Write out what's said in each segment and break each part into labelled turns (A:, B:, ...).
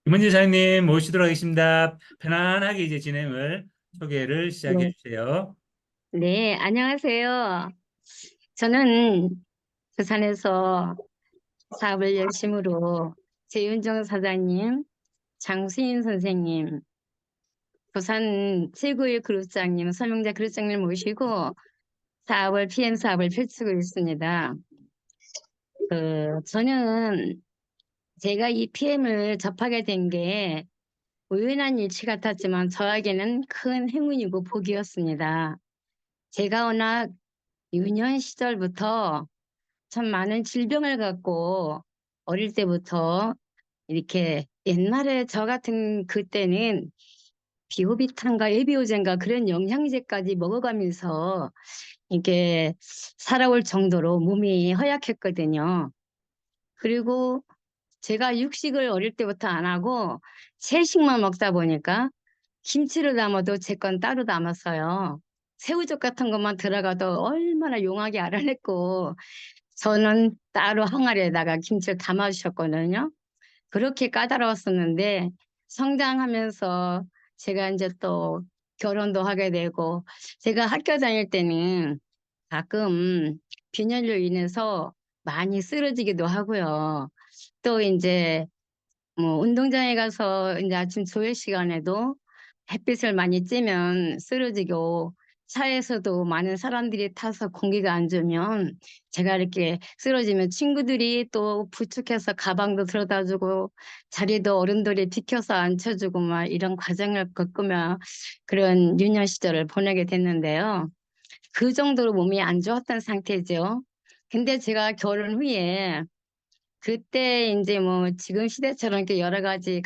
A: 김은지 사장님 모시도록 하겠습니다. 편안하게 이제 진행을 소개를 시작해
B: 네,
A: 주세요.
B: 네, 안녕하세요. 저는 부산에서 사업을 열심으로 재윤정 사장님, 장수인 선생님, 부산 최고의 그룹장님, 서명자 그룹장님 모시고 사업을, PM 사업을 펼치고 있습니다. 저는 제가 이 PM을 접하게 된 게 우연한 일치 같았지만 저에게는 큰 행운이고 복이었습니다. 제가 워낙 유년 시절부터 참 많은 질병을 갖고 어릴 때부터 이렇게 옛날에 저 같은 그때는 비오비탄가 에비오젠가 그런 영양제까지 먹어가면서 이게 살아올 정도로 몸이 허약했거든요. 그리고 제가 육식을 어릴 때부터 안 하고 채식만 먹다 보니까 김치를 담아도 제 건 따로 담았어요. 새우젓 같은 것만 들어가도 얼마나 용하게 알아냈고 저는 따로 항아리에다가 김치를 담아 주셨거든요. 그렇게 까다로웠었는데 성장하면서 제가 이제 또 결혼도 하게 되고 제가 학교 다닐 때는 가끔 빈혈로 인해서 많이 쓰러지기도 하고요. 또 이제 뭐 운동장에 가서 이제 아침 조회 시간에도 햇빛을 많이 쬐면 쓰러지고 차에서도 많은 사람들이 타서 공기가 안 좋으면 제가 이렇게 쓰러지면 친구들이 또 부축해서 가방도 들어다 주고 자리도 어른들이 비켜서 앉혀주고 막 이런 과정을 겪으며 그런 유년 시절을 보내게 됐는데요. 그 정도로 몸이 안 좋았던 상태죠. 근데 제가 결혼 후에 그때 이제 뭐 지금 시대처럼 이렇게 여러 가지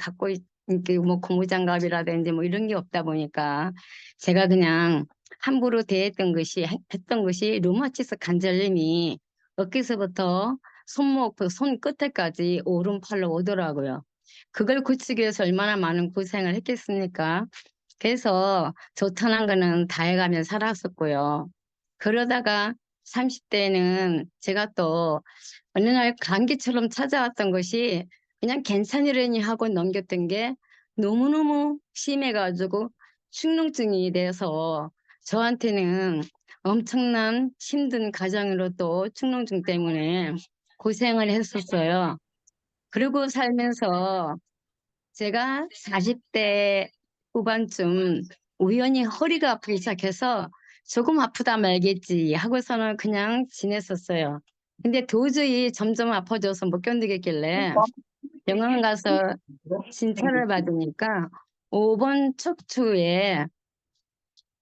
B: 이렇게 뭐 고무장갑이라든지 뭐 이런 게 없다 보니까 제가 그냥 함부로 했던 것이 류마티스 관절염이 어깨서부터 손목, 손 끝에까지 오른팔로 오더라고요. 그걸 고치기 위해서 얼마나 많은 고생을 했겠습니까? 그래서 좋다는 거는 다 해가며 살았었고요. 그러다가 30대는 제가 또 어느 날 감기처럼 찾아왔던 것이 그냥 괜찮으려니 하고 넘겼던 게 너무너무 심해가지고 축농증이 돼서 저한테는 엄청난 힘든 가정으로 또 축농증 때문에 고생을 했었어요. 그리고 살면서 제가 40대 후반쯤 우연히 허리가 아프기 시작해서 조금 아프다 말겠지 하고서는 그냥 지냈었어요. 근데 도저히 점점 아파져서 못 견디겠길래 병원 가서 진찰을 받으니까 5번 척추에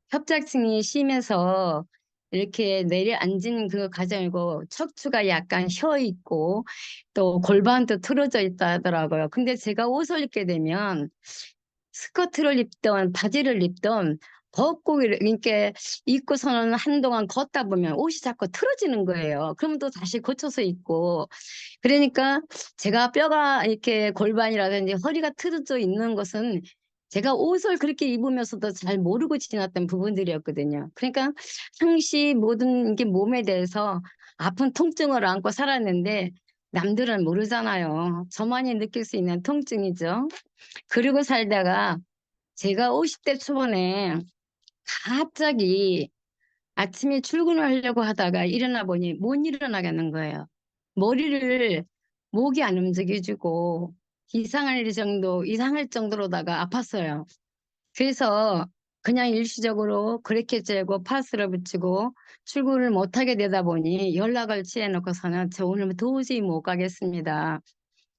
B: 협착증이 심해서 이렇게 내려앉은 그 과정이고 척추가 약간 휘어 있고 또 골반도 틀어져 있다 하더라고요. 근데 제가 옷을 입게 되면 스커트를 입던 바지를 입던 벗고 이렇게 입고서는 한동안 걷다 보면 옷이 자꾸 틀어지는 거예요. 그러면 또 다시 고쳐서 입고 그러니까 제가 뼈가 이렇게 골반이라든지 허리가 틀어져 있는 것은 제가 옷을 그렇게 입으면서도 잘 모르고 지났던 부분들이었거든요. 그러니까 항시 모든 게 몸에 대해서 아픈 통증을 안고 살았는데 남들은 모르잖아요. 저만이 느낄 수 있는 통증이죠. 그리고 살다가 제가 50대 초반에 갑자기 아침에 출근을 하려고 하다가 일어나 보니 못 일어나겠는 거예요. 머리를 목이 안 움직여지고 이상할 정도로다가 아팠어요. 그래서 그냥 일시적으로 그렇게 재고 파스를 붙이고 출근을 못하게 되다 보니 연락을 취해놓고서는 저 오늘 도저히 못 가겠습니다.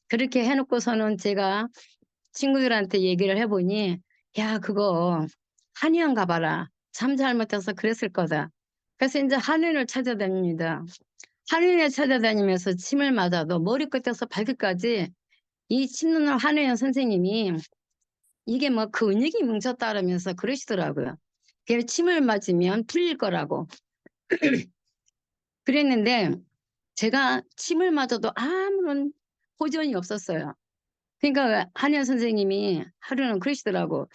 B: 그렇게 해놓고서는 제가 친구들한테 얘기를 해보니 야 그거 한의원 가봐라. 참 잘못해서 그랬을 거다. 그래서 이제 한의원을 찾아다닙니다. 한의원에 찾아다니면서 침을 맞아도 머리끝에서 발끝까지 이 침는 한의원 선생님이 이게 뭐 근육이 뭉쳤다라면서 그러시더라고요. 그 침을 맞으면 풀릴 거라고. 그랬는데 제가 침을 맞아도 아무런 호전이 없었어요. 그러니까 한의원 선생님이 하루는 그러시더라고.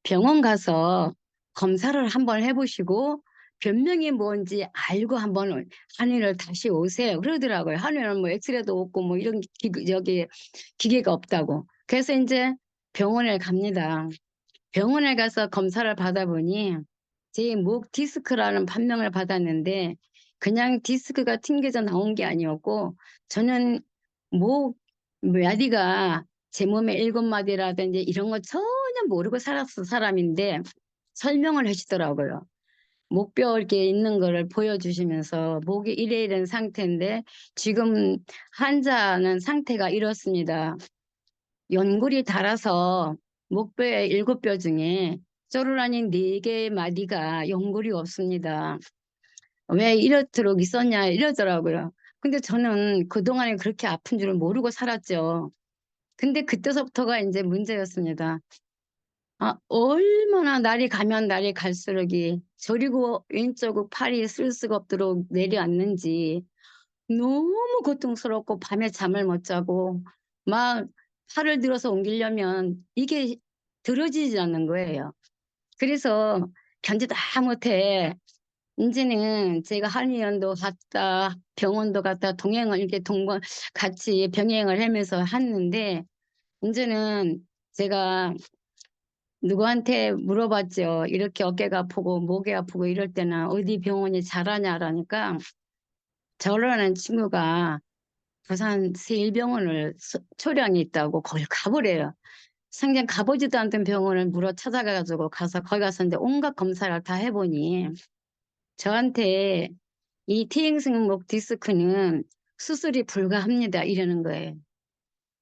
B: 병원 가서 검사를 한번 해보시고 변명이 뭔지 알고 한번 한의를 다시 오세요. 그러더라고요. 한의원은 뭐 엑스레이도 없고 뭐 이런 여기 기계가 없다고. 그래서 이제 병원에 갑니다. 병원에 가서 검사를 받아보니 제 목 디스크라는 판명을 받았는데 그냥 디스크가 튕겨져 나온 게 아니었고 저는 목 마디가 제 몸의 일곱 마디라든지 이런 거 전혀 모르고 살았던 사람인데 설명을 하시더라고요. 목뼈 이렇게 있는 거를 보여주시면서 목이 이래 이런 상태인데 지금 환자는 상태가 이렇습니다. 연골이 닳아서 목뼈의 일곱 뼈 중에 쪼르라니 네 개의 마디가 연골이 없습니다. 왜 이렇도록 있었냐 이러더라고요. 근데 저는 그동안에 그렇게 아픈 줄을 모르고 살았죠. 근데 그때서부터가 이제 문제였습니다. 아, 얼마나 날이 가면 날이 갈수록이 저리고 왼쪽 팔이 쓸 수가 없도록 내려앉는지 너무 고통스럽고 밤에 잠을 못 자고 막 팔을 들어서 옮기려면 이게 들어지지 않는 거예요. 그래서 견디다 못해 이제는 제가 한의원도 갔다 병원도 갔다 동행을 이렇게 같이 병행을 하면서 했는데 이제는 제가 누구한테 물어봤죠. 이렇게 어깨가 아프고 목이 아프고 이럴 때는 어디 병원이 잘하냐라니까 저를 아는 친구가 부산 세일병원을 초량이 있다고 거기 가보래요. 생전 가보지도 않던 병원을 물어 찾아가가지고 가서 거기 가서 이제 온갖 검사를 다 해보니 저한테 이 T행성목 디스크는 수술이 불가합니다 이러는 거예요.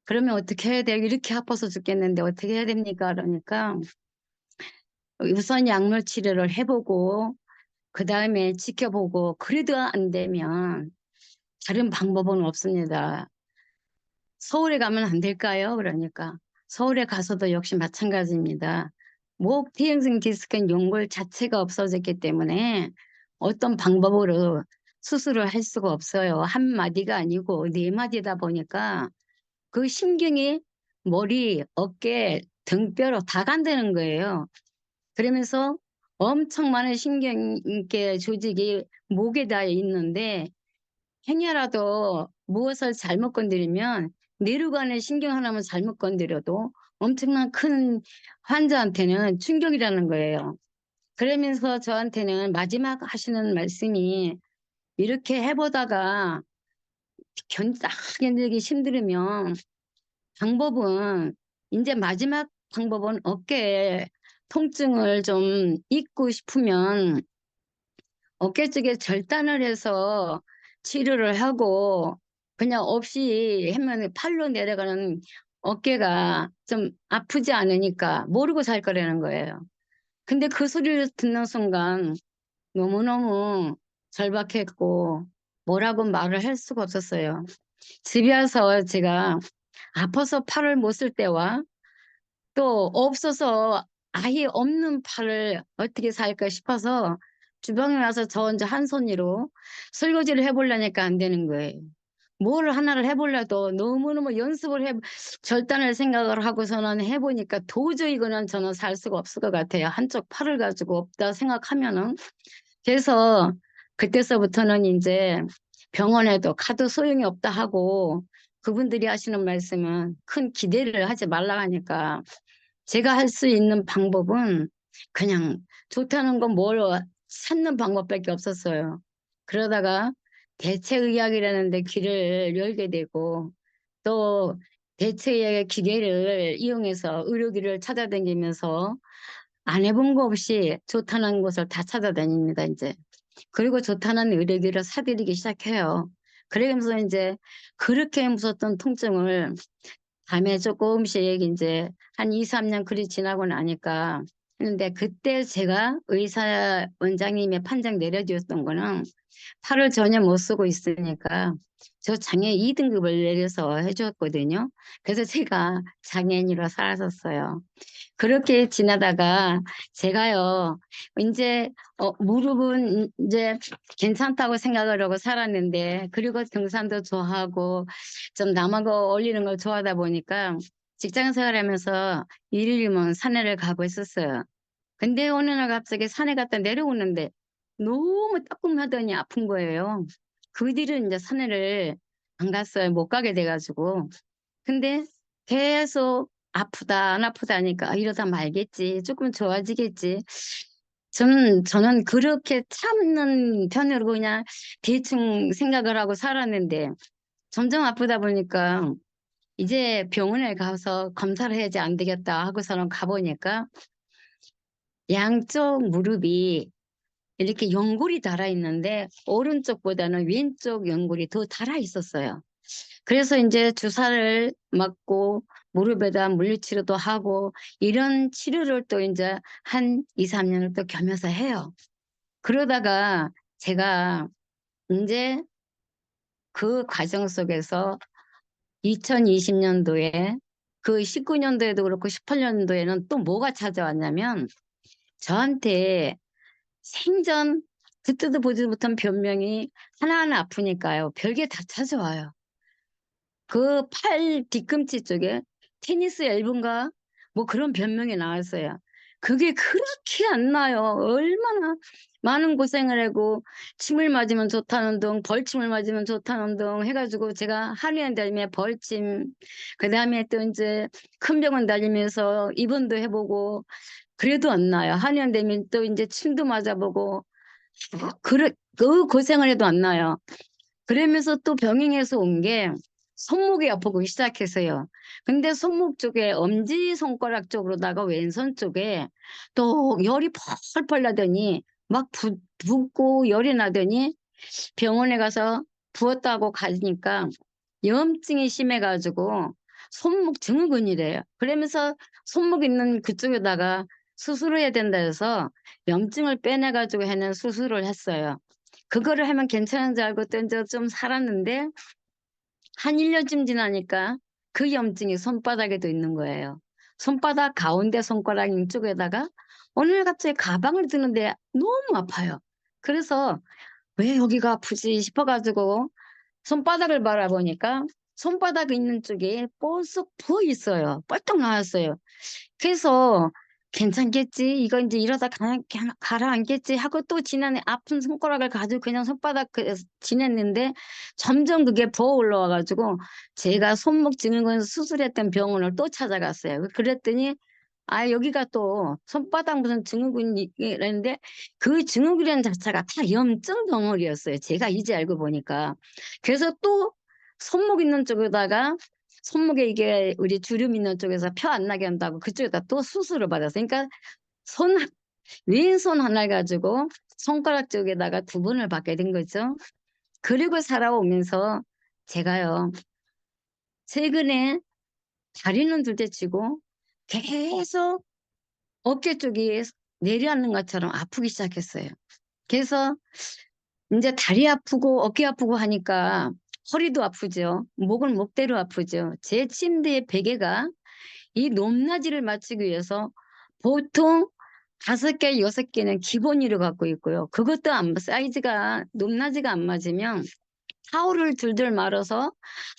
B: 그러면 어떻게 해야 돼요? 이렇게 아파서 죽겠는데 어떻게 해야 됩니까? 그러니까 우선 약물 치료를 해보고 그 다음에 지켜보고 그래도 안 되면 다른 방법은 없습니다. 서울에 가면 안 될까요? 그러니까 서울에 가서도 역시 마찬가지입니다. 목 퇴행성 디스크는 연골 자체가 없어졌기 때문에 어떤 방법으로 수술을 할 수가 없어요. 한 마디가 아니고 네 마디다 보니까 그 신경이 머리, 어깨, 등뼈로 다 간다는 거예요. 그러면서 엄청 많은 신경계 조직이 목에다 있는데 행여라도 무엇을 잘못 건드리면 내려가는 신경 하나만 잘못 건드려도 엄청난 큰 환자한테는 충격이라는 거예요. 그러면서 저한테는 마지막 하시는 말씀이 이렇게 해보다가 딱 견디기 힘들으면 방법은 이제 마지막 방법은 어깨 통증을 좀 잊고 싶으면 어깨 쪽에 절단을 해서 치료를 하고 그냥 없이 하면 팔로 내려가는 어깨가 좀 아프지 않으니까 모르고 살 거라는 거예요. 근데 그 소리를 듣는 순간 너무너무 절박했고 뭐라고 말을 할 수가 없었어요. 집에 와서 제가 아파서 팔을 못 쓸 때와 또 없어서 아예 없는 팔을 어떻게 살까 싶어서 주방에 와서 저 혼자 한 손으로 설거지를 해보려니까 안 되는 거예요. 뭘 하나를 해보려도 너무너무 절단을 생각을 하고서는 해보니까 도저히 이거는 저는 살 수가 없을 것 같아요. 한쪽 팔을 가지고 없다 생각하면은. 그래서 그때서부터는 이제 병원에도 가도 소용이 없다 하고 그분들이 하시는 말씀은 큰 기대를 하지 말라 하니까 제가 할 수 있는 방법은 그냥 좋다는 건 뭘 찾는 방법밖에 없었어요. 그러다가 대체의학이라는 데 귀를 열게 되고 또 대체의학의 기계를 이용해서 의료기를 찾아다니면서 안 해본 거 없이 좋다는 곳을 다 찾아다닙니다, 이제. 그리고 좋다는 의료기를 사들이기 시작해요. 그러면서 이제 그렇게 무섭던 통증을 밤에 조금씩 이제 한 2, 3년 그리 지나고 나니까 했는데 그때 제가 의사 원장님의 판정 내려주셨던 거는 팔을 전혀 못 쓰고 있으니까 저 장애 2등급을 내려서 해줬거든요. 그래서 제가 장애인으로 살았었어요. 그렇게 지나다가 제가요, 이제, 무릎은 이제 괜찮다고 생각을 하고 살았는데, 그리고 등산도 좋아하고, 좀 남하고 어울리는 걸 좋아하다 보니까 직장 생활하면서 일일이면 산에를 가고 있었어요. 근데 어느 날 갑자기 산에 갔다 내려오는데 너무 따끔하더니 아픈 거예요. 그 뒤로 이제 산에를 안 갔어요. 못 가게 돼가지고. 근데 계속 아프다, 안 아프다 하니까 아, 이러다 말겠지. 조금 좋아지겠지. 저는 그렇게 참는 편으로 그냥 대충 생각을 하고 살았는데 점점 아프다 보니까 이제 병원에 가서 검사를 해야지 안 되겠다 하고서는 가보니까 양쪽 무릎이 이렇게 연골이 달아 있는데 오른쪽보다는 왼쪽 연골이 더 달아 있었어요. 그래서 이제 주사를 맞고 무릎에다 물리치료도 하고 이런 치료를 또 이제 한 2, 3년을 또 겸해서 해요. 그러다가 제가 이제 그 과정 속에서 2020년도에 그 19년도에도 그렇고 18년도에는 또 뭐가 찾아왔냐면 저한테 생전 듣지도 보지도 못한 변명이 하나하나 아프니까요. 별게 다 찾아와요. 그 팔 뒤꿈치 쪽에 테니스 엘본가 뭐 그런 변명이 나왔어요. 그게 그렇게 안 나요. 얼마나 많은 고생을 하고 침을 맞으면 좋다는 둥, 벌침을 맞으면 좋다는 둥 해가지고 제가 한의원 다니며 벌침, 그다음에 또 이제 큰 병원 다니면서 입원도 해보고 그래도 안 나요. 한의원 되면 또 이제 침도 맞아보고 그 고생을 해도 안 나요. 그러면서 또 병행해서 온 게 손목이 아프고 시작했어요. 근데 손목 쪽에 엄지손가락 쪽으로다가 왼손 쪽에 또 열이 펄펄 나더니 막 붓고 열이 나더니 병원에 가서 부었다고 가니까 염증이 심해가지고 손목 증후군이래요. 그러면서 손목 있는 그쪽에다가 수술을 해야 된다 해서 염증을 빼내가지고 해는 수술을 했어요. 그거를 하면 괜찮은 줄 알고 또 이제 좀 살았는데 한 1년쯤 지나니까 그 염증이 손바닥에도 있는 거예요. 손바닥 가운데 손가락 쪽에다가 어느 날 갑자기 가방을 드는데 너무 아파요. 그래서 왜 여기가 아프지 싶어가지고 손바닥을 바라보니까 손바닥 있는 쪽에 뽀쏙 부어 있어요. 뻘떡 나왔어요. 그래서 괜찮겠지. 이거 이제 이러다 가라앉겠지 하고 또 지난해 아픈 손가락을 가지고 그냥 손바닥 지냈는데 점점 그게 부어 올라와가지고 제가 손목 증후군 수술했던 병원을 또 찾아갔어요. 그랬더니 아 여기가 또 손바닥 무슨 증후군이라는데 그 증후군이라는 자체가 다 염증 덩어리였어요. 제가 이제 알고 보니까. 그래서 또 손목 있는 쪽에다가 손목에 이게 우리 주름 있는 쪽에서 펴 안 나게 한다고 그쪽에다 또 수술을 받았어요. 그러니까 손 왼손 하나 가지고 손가락 쪽에다가 두 번을 받게 된 거죠. 그리고 살아오면서 제가요 최근에 다리는 둘째치고 계속 어깨 쪽이 내려앉는 것처럼 아프기 시작했어요. 그래서 이제 다리 아프고 어깨 아프고 하니까 허리도 아프죠. 목은 목대로 아프죠. 제 침대의 베개가 이 높낮이를 맞추기 위해서 보통 5개, 6개는 기본으로 갖고 있고요. 그것도 사이즈가 높낮이가 안 맞으면 타올을 둘둘 말아서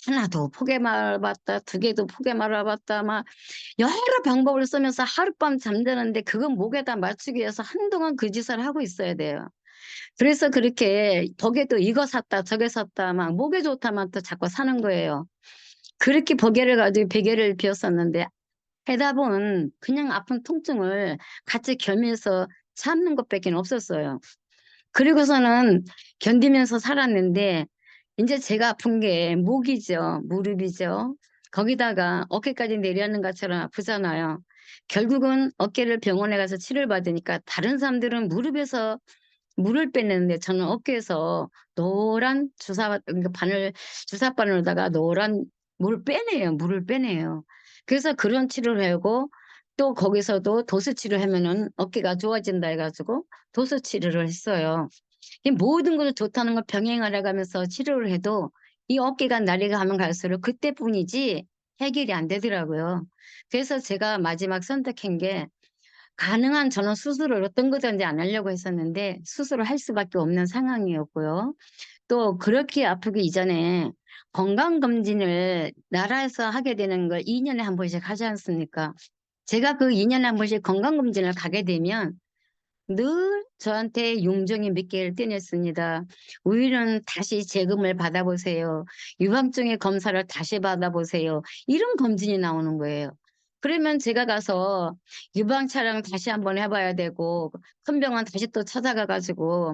B: 하나도 포개 말아봤다, 2개도 포개 말아봤다, 막 여러 방법을 쓰면서 하룻밤 잠자는데 그건 목에다 맞추기 위해서 한동안 그 짓을 하고 있어야 돼요. 그래서 그렇게 벽에도 이거 샀다 저게 샀다 막 목에 좋다만 또 자꾸 사는 거예요. 그렇게 베개를 가지고 베개를 비웠었는데 해다 보면 그냥 아픈 통증을 같이 겸해서 참는 것밖에 없었어요. 그리고서는 견디면서 살았는데 이제 제가 아픈 게 목이죠. 무릎이죠. 거기다가 어깨까지 내려앉는 것처럼 아프잖아요. 결국은 어깨를 병원에 가서 치료를 받으니까 다른 사람들은 무릎에서 물을 빼내는데 저는 어깨에서 노란 그러니까 주사바늘로다가 노란 물을 빼내요. 그래서 그런 치료를 하고 또 거기서도 도수 치료하면은 어깨가 좋아진다 해가지고 도수 치료를 했어요. 이 모든 것을 좋다는 걸 병행하려 가면서 치료를 해도 이 어깨가 날이가 하면 갈수록 그때뿐이지 해결이 안 되더라고요. 그래서 제가 마지막 선택한 게 가능한 저는 수술을 어떤 거든지 안 하려고 했었는데 수술을 할 수밖에 없는 상황이었고요. 또 그렇게 아프기 이전에 건강검진을 나라에서 하게 되는 걸 2년에 한 번씩 하지 않습니까? 제가 그 2년에 한 번씩 건강검진을 가게 되면 늘 저한테 용종이 몇 개를 떼냈습니다. 우유는 다시 재검을 받아보세요. 유방종의 검사를 다시 받아보세요. 이런 검진이 나오는 거예요. 그러면 제가 가서 유방 촬영 다시 한번 해봐야 되고 큰 병원 다시 또 찾아가가지고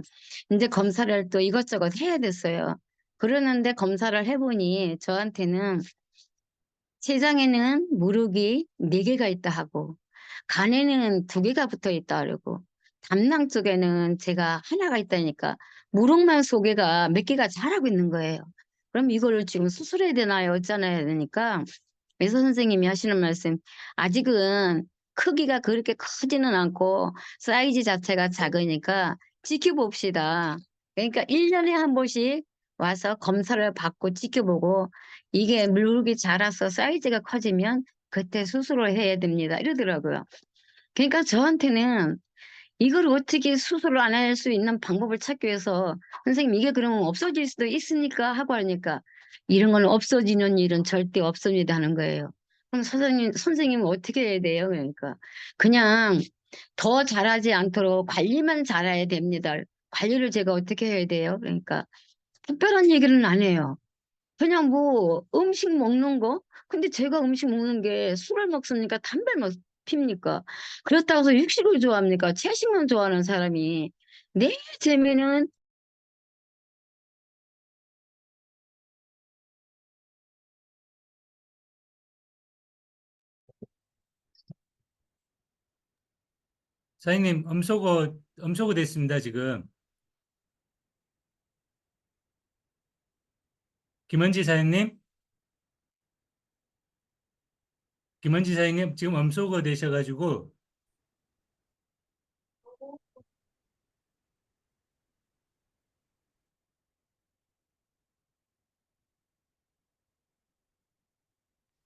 B: 이제 검사를 또 이것저것 해야 됐어요. 그러는데 검사를 해보니 저한테는 세상에는 무릎이 4개가 있다 하고 간에는 2개가 붙어 있다 그러고 담낭 쪽에는 제가 하나가 있다니까 무릎만 소개가 몇 개가 자라고 있는 거예요. 그럼 이거를 지금 수술해야 되나요? 어쩌나요? 되니까 의사 선생님이 하시는 말씀 아직은 크기가 그렇게 크지는 않고 사이즈 자체가 작으니까 지켜봅시다. 그러니까 1년에 한 번씩 와서 검사를 받고 지켜보고 이게 물육이 자라서 사이즈가 커지면 그때 수술을 해야 됩니다. 이러더라고요. 그러니까 저한테는 이걸 어떻게 수술을 안 할 수 있는 방법을 찾기 위해서 선생님 이게 그러면 없어질 수도 있습니까? 하고 하니까 이런 건 없어지는 일은 절대 없습니다 하는 거예요. 그럼 선생님은 어떻게 해야 돼요? 그러니까 그냥 더 자라지 않도록 관리만 잘해야 됩니다. 관리를 제가 어떻게 해야 돼요? 그러니까 특별한 얘기는 안 해요. 그냥 뭐 음식 먹는 거? 근데 제가 음식 먹는 게 술을 먹습니까? 담배를 핍니까? 그렇다고 해서 육식을 좋아합니까? 채식만 좋아하는 사람이 내 재미는
A: 사장님, 음소거 됐습니다, 지금. 김은지 사장님, 김은지 사장님, 지금 음소거 되셔가지고,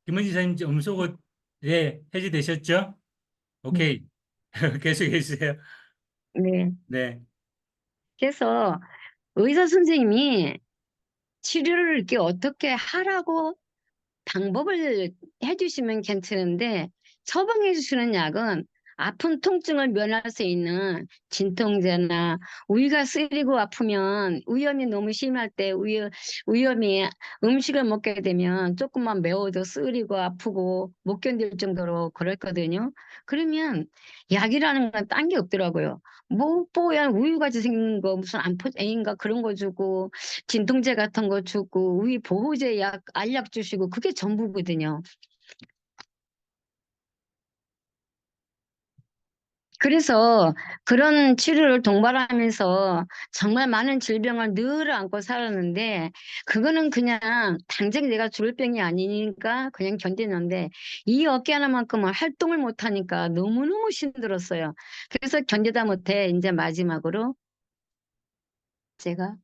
A: 김은지 사장님, 지금 음소거, 네, 해지되셨죠? 오케이. 계속 해주세요.
B: 네.
A: 네.
B: 그래서 의사 선생님이 치료를 이렇게 어떻게 하라고 방법을 해주시면 괜찮은데 처방해 주시는 약은 아픈 통증을 면할 수 있는 진통제나 위가 쓰리고 아프면 위염이 너무 심할 때 위염이 음식을 먹게 되면 조금만 매워도 쓰리고 아프고 못 견딜 정도로 그랬거든요. 그러면 약이라는 건 딴 게 없더라고요. 뭐 뽀얀 우유같이 생긴 거 무슨 안포인가 그런 거 주고 진통제 같은 거 주고 위 보호제 약 알약 주시고 그게 전부거든요. 그래서 그런 치료를 동반하면서 정말 많은 질병을 늘 안고 살았는데 그거는 그냥 당장 내가 죽을 병이 아니니까 그냥 견디는데 이 어깨 하나만큼은 활동을 못하니까 너무너무 힘들었어요. 그래서 견디다 못해 이제 마지막으로 제가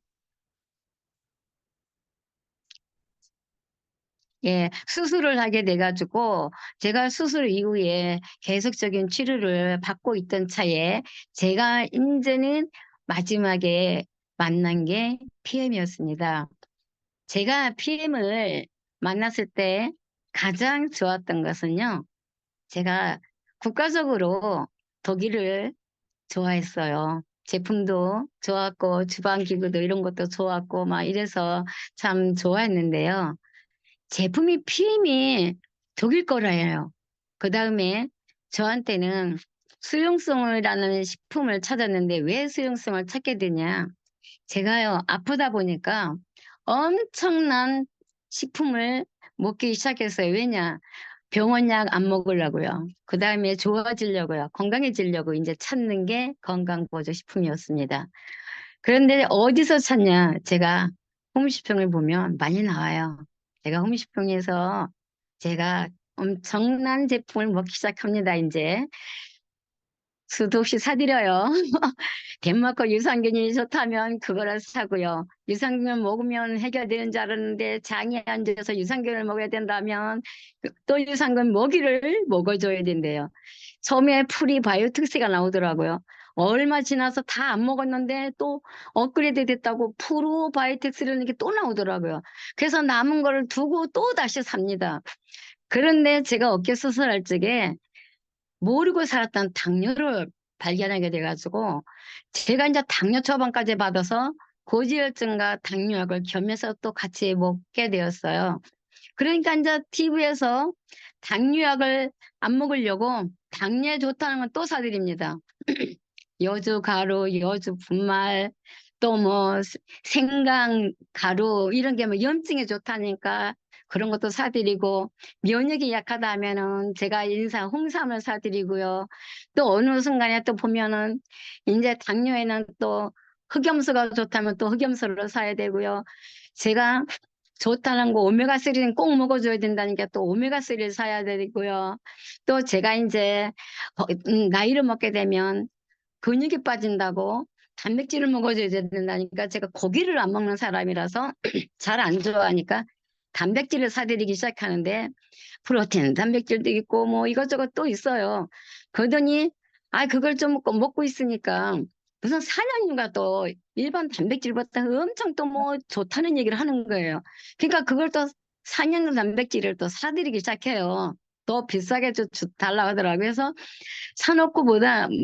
B: 예, 수술을 하게 돼가지고, 제가 수술 이후에 계속적인 치료를 받고 있던 차에, 제가 이제는 마지막에 만난 게 PM이었습니다. 제가 PM을 만났을 때 가장 좋았던 것은요, 제가 국가적으로 독일을 좋아했어요. 제품도 좋았고, 주방기구도 이런 것도 좋았고, 막 이래서 참 좋아했는데요. 제품이 PM이 독일 거라예요. 그 다음에 저한테는 수용성이라는 식품을 찾았는데 왜 수용성을 찾게 되냐? 제가요, 아프다 보니까 엄청난 식품을 먹기 시작했어요. 왜냐? 병원 약 안 먹으려고요. 그 다음에 좋아지려고요. 건강해지려고 이제 찾는 게 건강보조식품이었습니다. 그런데 어디서 찾냐? 제가 홈쇼핑을 보면 많이 나와요. 제가 홈쇼핑에서 제가 엄청난 제품을 먹기 시작합니다, 이제. 수도 없이 사드려요. 덴마크 유산균이 좋다면 그거를 사고요. 유산균 먹으면 해결되는 줄 알았는데 장이 안 좋아서 유산균을 먹어야 된다면 또 유산균 먹이를 먹어줘야 된대요. 처음에 프리바이오틱스가 나오더라고요. 얼마 지나서 다 안 먹었는데 또 업그레이드 됐다고 프로바이오틱스라는 게 또 나오더라고요. 그래서 남은 거를 두고 또 다시 삽니다. 그런데 제가 어깨 수술할 적에 모르고 살았던 당뇨를 발견하게 돼가지고 제가 이제 당뇨 처방까지 받아서 고지혈증과 당뇨약을 겸해서 또 같이 먹게 되었어요. 그러니까 이제 TV에서 당뇨약을 안 먹으려고 당뇨에 좋다는 건 또 사드립니다. 여주 가루, 여주 분말, 또 뭐 생강 가루 이런 게 뭐 염증에 좋다니까 그런 것도 사드리고, 면역이 약하다 하면은 제가 인삼, 홍삼을 사드리고요. 또 어느 순간에 또 보면은 이제 당뇨에는 또 흑염소가 좋다면 또 흑염소를 사야 되고요. 제가 좋다는 거 오메가3는 꼭 먹어줘야 된다니까 또 오메가3를 사야 되고요. 또 제가 이제 나이를 먹게 되면 근육이 빠진다고 단백질을 먹어줘야 된다니까 제가 고기를 안 먹는 사람이라서 잘 안 좋아하니까 단백질을 사드리기 시작하는데, 프로틴 단백질도 있고 뭐 이것저것 또 있어요. 그러더니 그걸 좀 먹고 있으니까 무슨 사냥류가 또 일반 단백질보다 엄청 또 뭐 좋다는 얘기를 하는 거예요. 그러니까 그걸 또 사냥류 단백질을 또 사드리기 시작해요. 더 비싸게 달라고 하더라고요. 그래서 사놓고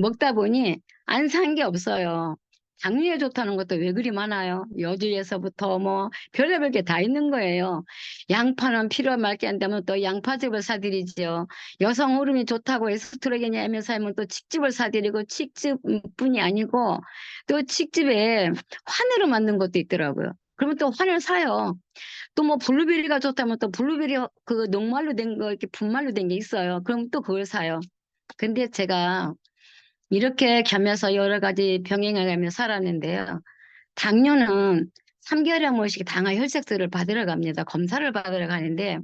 B: 먹다 보니 안 산 게 없어요. 당뇨에 좋다는 것도 왜 그리 많아요. 여주에서부터 뭐 별의별 게 다 있는 거예요. 양파는 필요 말게 안 되면 또 양파즙을 사드리죠. 여성 호르몬이 좋다고 에스트로겐이 하면서 하면 또 칡즙을 사드리고, 칡즙뿐이 아니고 또 칡즙에 환으로 만든 것도 있더라고요. 그러면 또 환을 사요. 또 뭐 블루베리가 좋다면 또 블루베리 그 녹말로 된 거, 이렇게 분말로 된 게 있어요. 그럼 또 그걸 사요. 근데 제가 이렇게 겸해서 여러 가지 병행하며 살았는데요. 당뇨는 3개월에 한 번씩 당화 혈색술을 받으러 갑니다. 검사를 받으러 가는데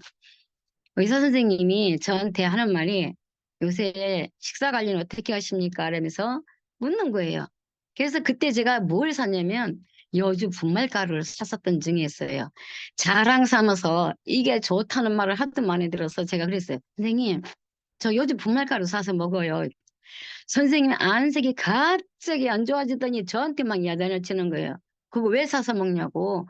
B: 의사 선생님이 저한테 하는 말이 요새 식사 관리는 어떻게 하십니까? 이러면서 묻는 거예요. 그래서 그때 제가 뭘 샀냐면 여주 분말가루를 샀었던 중에 있어요. 자랑 삼아서 이게 좋다는 말을 하도 많이 들어서 제가 그랬어요. 선생님, 저 여주 분말가루 사서 먹어요. 선생님 안색이 갑자기 안 좋아지더니 저한테 막 야단을 치는 거예요. 그거 왜 사서 먹냐고.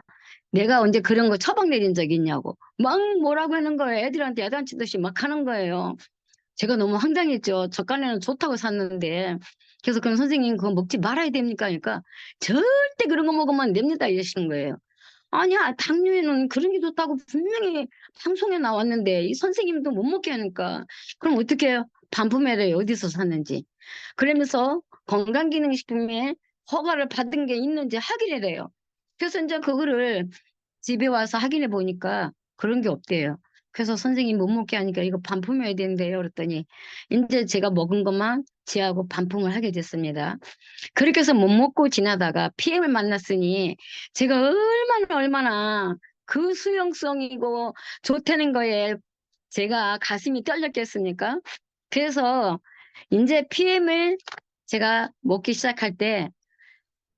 B: 내가 언제 그런 거 처방 내린 적이 있냐고. 막 뭐라고 하는 거예요. 애들한테 야단 치듯이 막 하는 거예요. 제가 너무 황당했죠. 저간에는 좋다고 샀는데. 그래서 그럼 선생님 그거 먹지 말아야 됩니까? 그러니까 절대 그런 거 먹으면 안 됩니다. 이러시는 거예요. 아니야, 당뇨에는 그런 게 좋다고 분명히 방송에 나왔는데 이 선생님도 못 먹게 하니까 그럼 어떻게 해요? 반품해래 어디서 샀는지. 그러면서 건강기능식품에 허가를 받은 게 있는지 확인을 해요. 그래서 이제 그거를 집에 와서 확인해 보니까 그런 게 없대요. 그래서 선생님 못 먹게 하니까 이거 반품해야 된대요. 그랬더니 이제 제가 먹은 것만 제하고 반품을 하게 됐습니다. 그렇게 해서 못 먹고 지나다가 PM을 만났으니 제가 얼마나 그 수용성이고 좋다는 거에 제가 가슴이 떨렸겠습니까? 그래서 이제 PM을 제가 먹기 시작할 때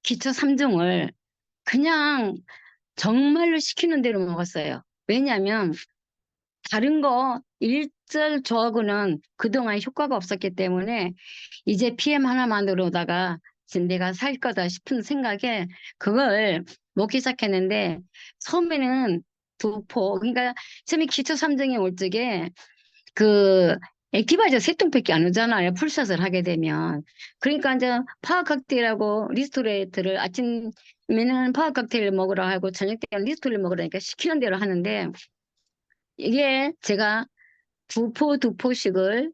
B: 기초 3종을 그냥 정말로 시키는 대로 먹었어요. 왜냐하면 다른 거 일절 저하고는 그동안 효과가 없었기 때문에 이제 PM 하나만으로다가 지금 내가 살 거다 싶은 생각에 그걸 먹기 시작했는데, 처음에는 두 포, 그러니까 처음에 기초 3종이 올 적에 그 액티바이저 세 통밖에 안 오잖아요. 풀샷을 하게 되면. 그러니까 이제 파워 칵테일하고 리스토레이트를 아침에는 파워 칵테일을 먹으라 하고 저녁 때는 리스토를 먹으라니까 시키는 대로 하는데, 이게 제가 두 포씩을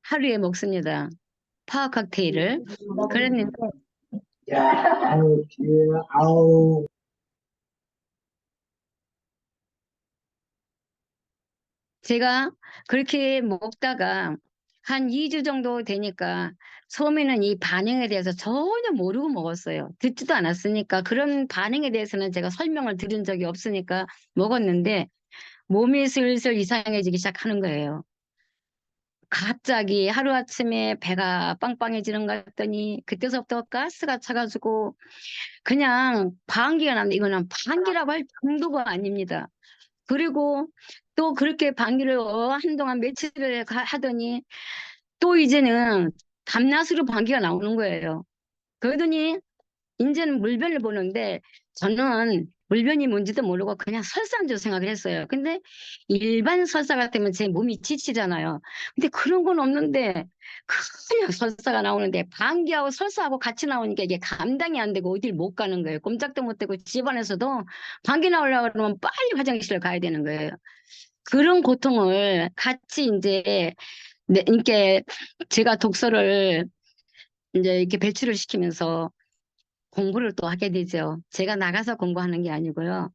B: 하루에 먹습니다. 파워 칵테일을. 그랬는데
C: 아우, 귀여워. 아우.
B: 제가 그렇게 먹다가 한 2주 정도 되니까 처음에는 이 반응에 대해서 전혀 모르고 먹었어요. 듣지도 않았으니까 그런 반응에 대해서는 제가 설명을 들은 적이 없으니까 먹었는데 몸이 슬슬 이상해지기 시작하는 거예요. 갑자기 하루아침에 배가 빵빵해지는 것 같더니 그때서부터 가스가 차가지고 그냥 방귀가 납니다. 이거는 방귀라고 할 정도가 아닙니다. 그리고 또 그렇게 방귀를 한동안 며칠을 하더니 또 이제는 밤낮으로 방귀가 나오는 거예요. 그러더니 이제는 물변을 보는데 저는 물변이 뭔지도 모르고 그냥 설사인 줄 생각을 했어요. 근데 일반 설사 같으면 제 몸이 지치잖아요. 근데 그런 건 없는데 그냥 설사가 나오는데 방귀하고 설사하고 같이 나오니까 이게 감당이 안 되고 어딜 못 가는 거예요. 꼼짝도 못 하고 집안에서도 방귀 나오려고 그러면 빨리 화장실을 가야 되는 거예요. 그런 고통을 같이 이제 이렇게 제가 독서를 이제 이렇게 배출을 시키면서 공부를 또 하게 되죠. 제가 나가서 공부하는 게 아니고요.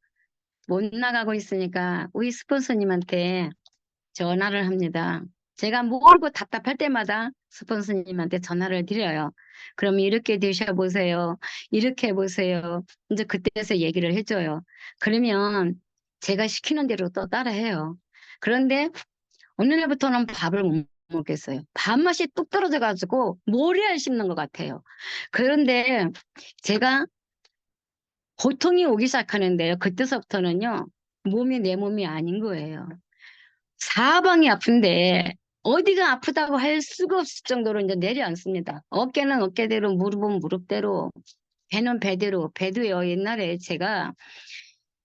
B: 못 나가고 있으니까 우리 스폰서님한테 전화를 합니다. 제가 모르고 답답할 때마다 스폰서님한테 전화를 드려요. 그럼 이렇게 드셔보세요. 이렇게 해보세요. 이제 그때서 얘기를 해줘요. 그러면 제가 시키는 대로 또 따라해요. 그런데 어느 날부터는 밥을 못 먹겠어요. 밥맛이 뚝 떨어져가지고 모래알 씹는 것 같아요. 그런데 제가 고통이 오기 시작하는데요. 그때서부터는요. 몸이 내 몸이 아닌 거예요. 사방이 아픈데 어디가 아프다고 할 수가 없을 정도로 이제 내려앉습니다. 어깨는 어깨대로, 무릎은 무릎대로, 배는 배대로, 배도요. 옛날에 제가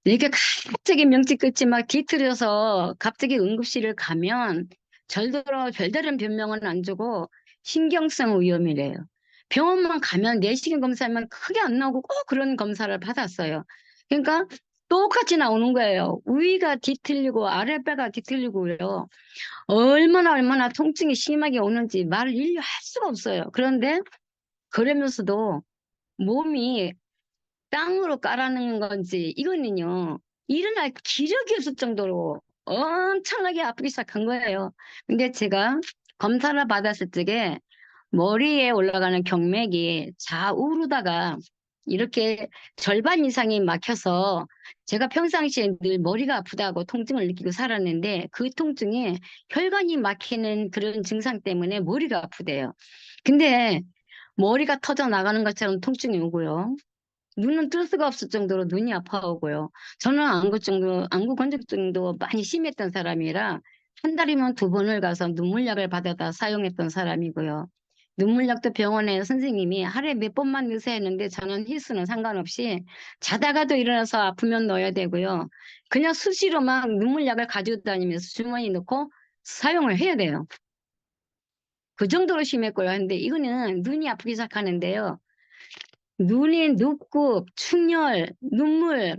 B: 이렇게 갑자기 명치 끝이 막 뒤틀려서 갑자기 응급실을 가면 절대로 별다른 변명은 안 주고 신경성 위염이래요. 병원만 가면 내시경 검사하면 크게 안 나오고 꼭 그런 검사를 받았어요. 그러니까 똑같이 나오는 거예요. 위가 뒤틀리고 아랫배가 뒤틀리고요. 얼마나 통증이 심하게 오는지 말을 일일이 할 수가 없어요. 그런데 그러면서도 몸이 땅으로 깔아놓은 건지 이거는요. 일어날 기력이 없을 정도로 엄청나게 아프기 시작한 거예요. 근데 제가 검사를 받았을 적에 머리에 올라가는 경맥이 좌우로다가 이렇게 절반 이상이 막혀서 제가 평상시에 늘 머리가 아프다고 통증을 느끼고 살았는데 그 통증이 혈관이 막히는 그런 증상 때문에 머리가 아프대요. 근데 머리가 터져 나가는 것처럼 통증이 오고요. 눈은 뜰 수가 없을 정도로 눈이 아파오고요. 저는 안구 건조증도 많이 심했던 사람이라 한 달이면 2번을 가서 눈물약을 받아다 사용했던 사람이고요. 눈물약도 병원에 선생님이 하루에 몇 번만 넣으세요 했는데 저는 힐수는 상관없이 자다가도 일어나서 아프면 넣어야 되고요. 그냥 수시로 막 눈물약을 가지고 다니면서 주머니 넣고 사용을 해야 돼요. 그 정도로 심했고요. 근데 이거는 눈이 아프기 시작하는데요. 눈이 눕고 충혈, 눈물,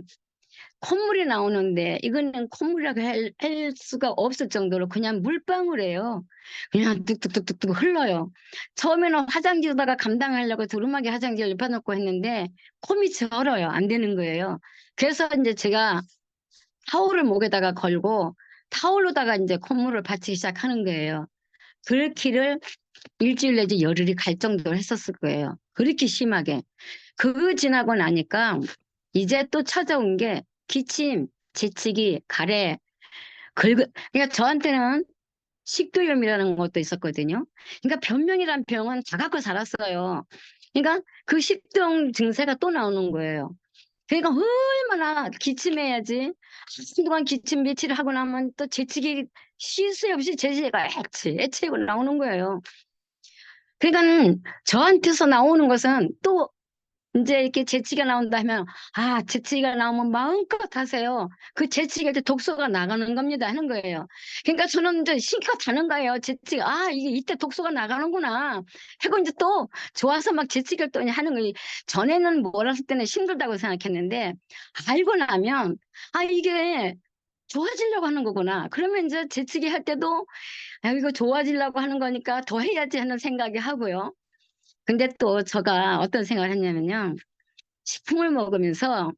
B: 콧물이 나오는데 이거는 콧물이라고 할 수가 없을 정도로 그냥 물방울이에요. 그냥 뚝뚝뚝뚝뚝 흘러요. 처음에는 화장지로다가 감당하려고 두루마기 화장지를 입혀놓고 했는데 콧이 절어요. 안 되는 거예요. 그래서 이제 제가 타올을 목에다가 걸고 타올로다가 이제 콧물을 받치기 시작하는 거예요. 그렇기를 일주일 내지 열흘이 갈 정도로 했었을 거예요. 그렇게 심하게. 그거 지나고 나니까 이제 또 찾아온 게 기침, 재채기, 가래, 그러니까 저한테는 식도염이라는 것도 있었거든요. 그러니까 변명이란 병은 다 갖고 살았어요. 그러니까 그 식도염 증세가 또 나오는 거예요. 그러니까 얼마나 기침해야지. 한동안 기침 며칠 하고 나면 또 재채기 쉴 새 없이 재채기가 애치고 나오는 거예요. 그러니까 저한테서 나오는 것은 또 이제 이렇게 재치가 나온다 하면 재치가 나오면 마음껏 하세요. 그 재치가 이제 독소가 나가는 겁니다 하는 거예요. 그러니까 저는 이제 신기가 다는 거예요. 재치가 이게 이때 독소가 나가는구나 하고 이제 또 좋아서 막 재치기를 또 하는 거예요. 전에는 몰랐을 때는 힘들다고 생각했는데 알고 나면 이게 좋아지려고 하는 거구나. 그러면 이제 재치기 할 때도 이거 좋아지려고 하는 거니까 더 해야지 하는 생각이 하고요. 근데 또 제가 어떤 생각을 했냐면요. 식품을 먹으면서,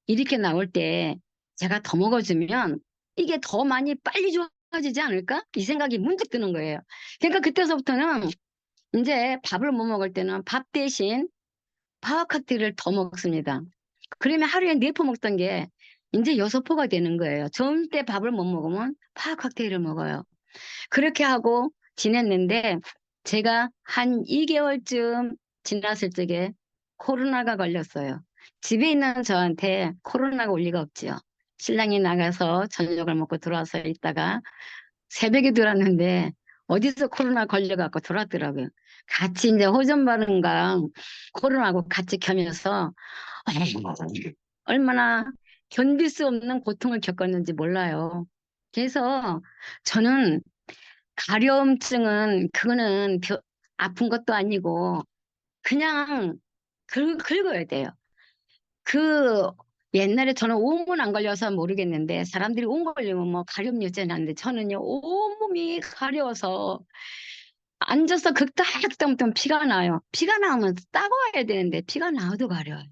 B: 이렇게 나올 때 제가 더 먹어주면 이게 더 많이 빨리 좋아지지 않을까? 이 생각이 문득 드는 거예요. 그러니까 그때서부터는 이제 밥을 못 먹을 때는 밥 대신 파워 칵테일을 더 먹습니다. 그러면 하루에 4포 먹던 게 이제 6포가 되는 거예요. 점심 때 밥을 못 먹으면 파워 칵테일을 먹어요. 그렇게 하고 지냈는데 제가 한 2개월쯤 지났을 적에 코로나가 걸렸어요. 집에 있는 저한테 코로나가 올 리가 없지요. 신랑이 나가서 저녁을 먹고 들어와서 있다가 새벽에 들어왔는데 어디서 코로나 걸려갖고 들어왔더라고요. 같이 이제 호전 발음과 코로나하고 같이 켜면서 얼마나 견딜 수 없는 고통을 겪었는지 몰라요. 그래서 저는 가려움증은 그거는 아픈 것도 아니고 그냥 긁어야 돼요. 그 옛날에 저는 온몸 안 걸려서 모르겠는데 사람들이 온 걸리면 뭐 가렵류증 하는데 저는요 온몸이 가려워서 앉아서 긁다긁다 피가 나요. 피가 나오면 따가워야 되는데 피가 나와도 가려워요.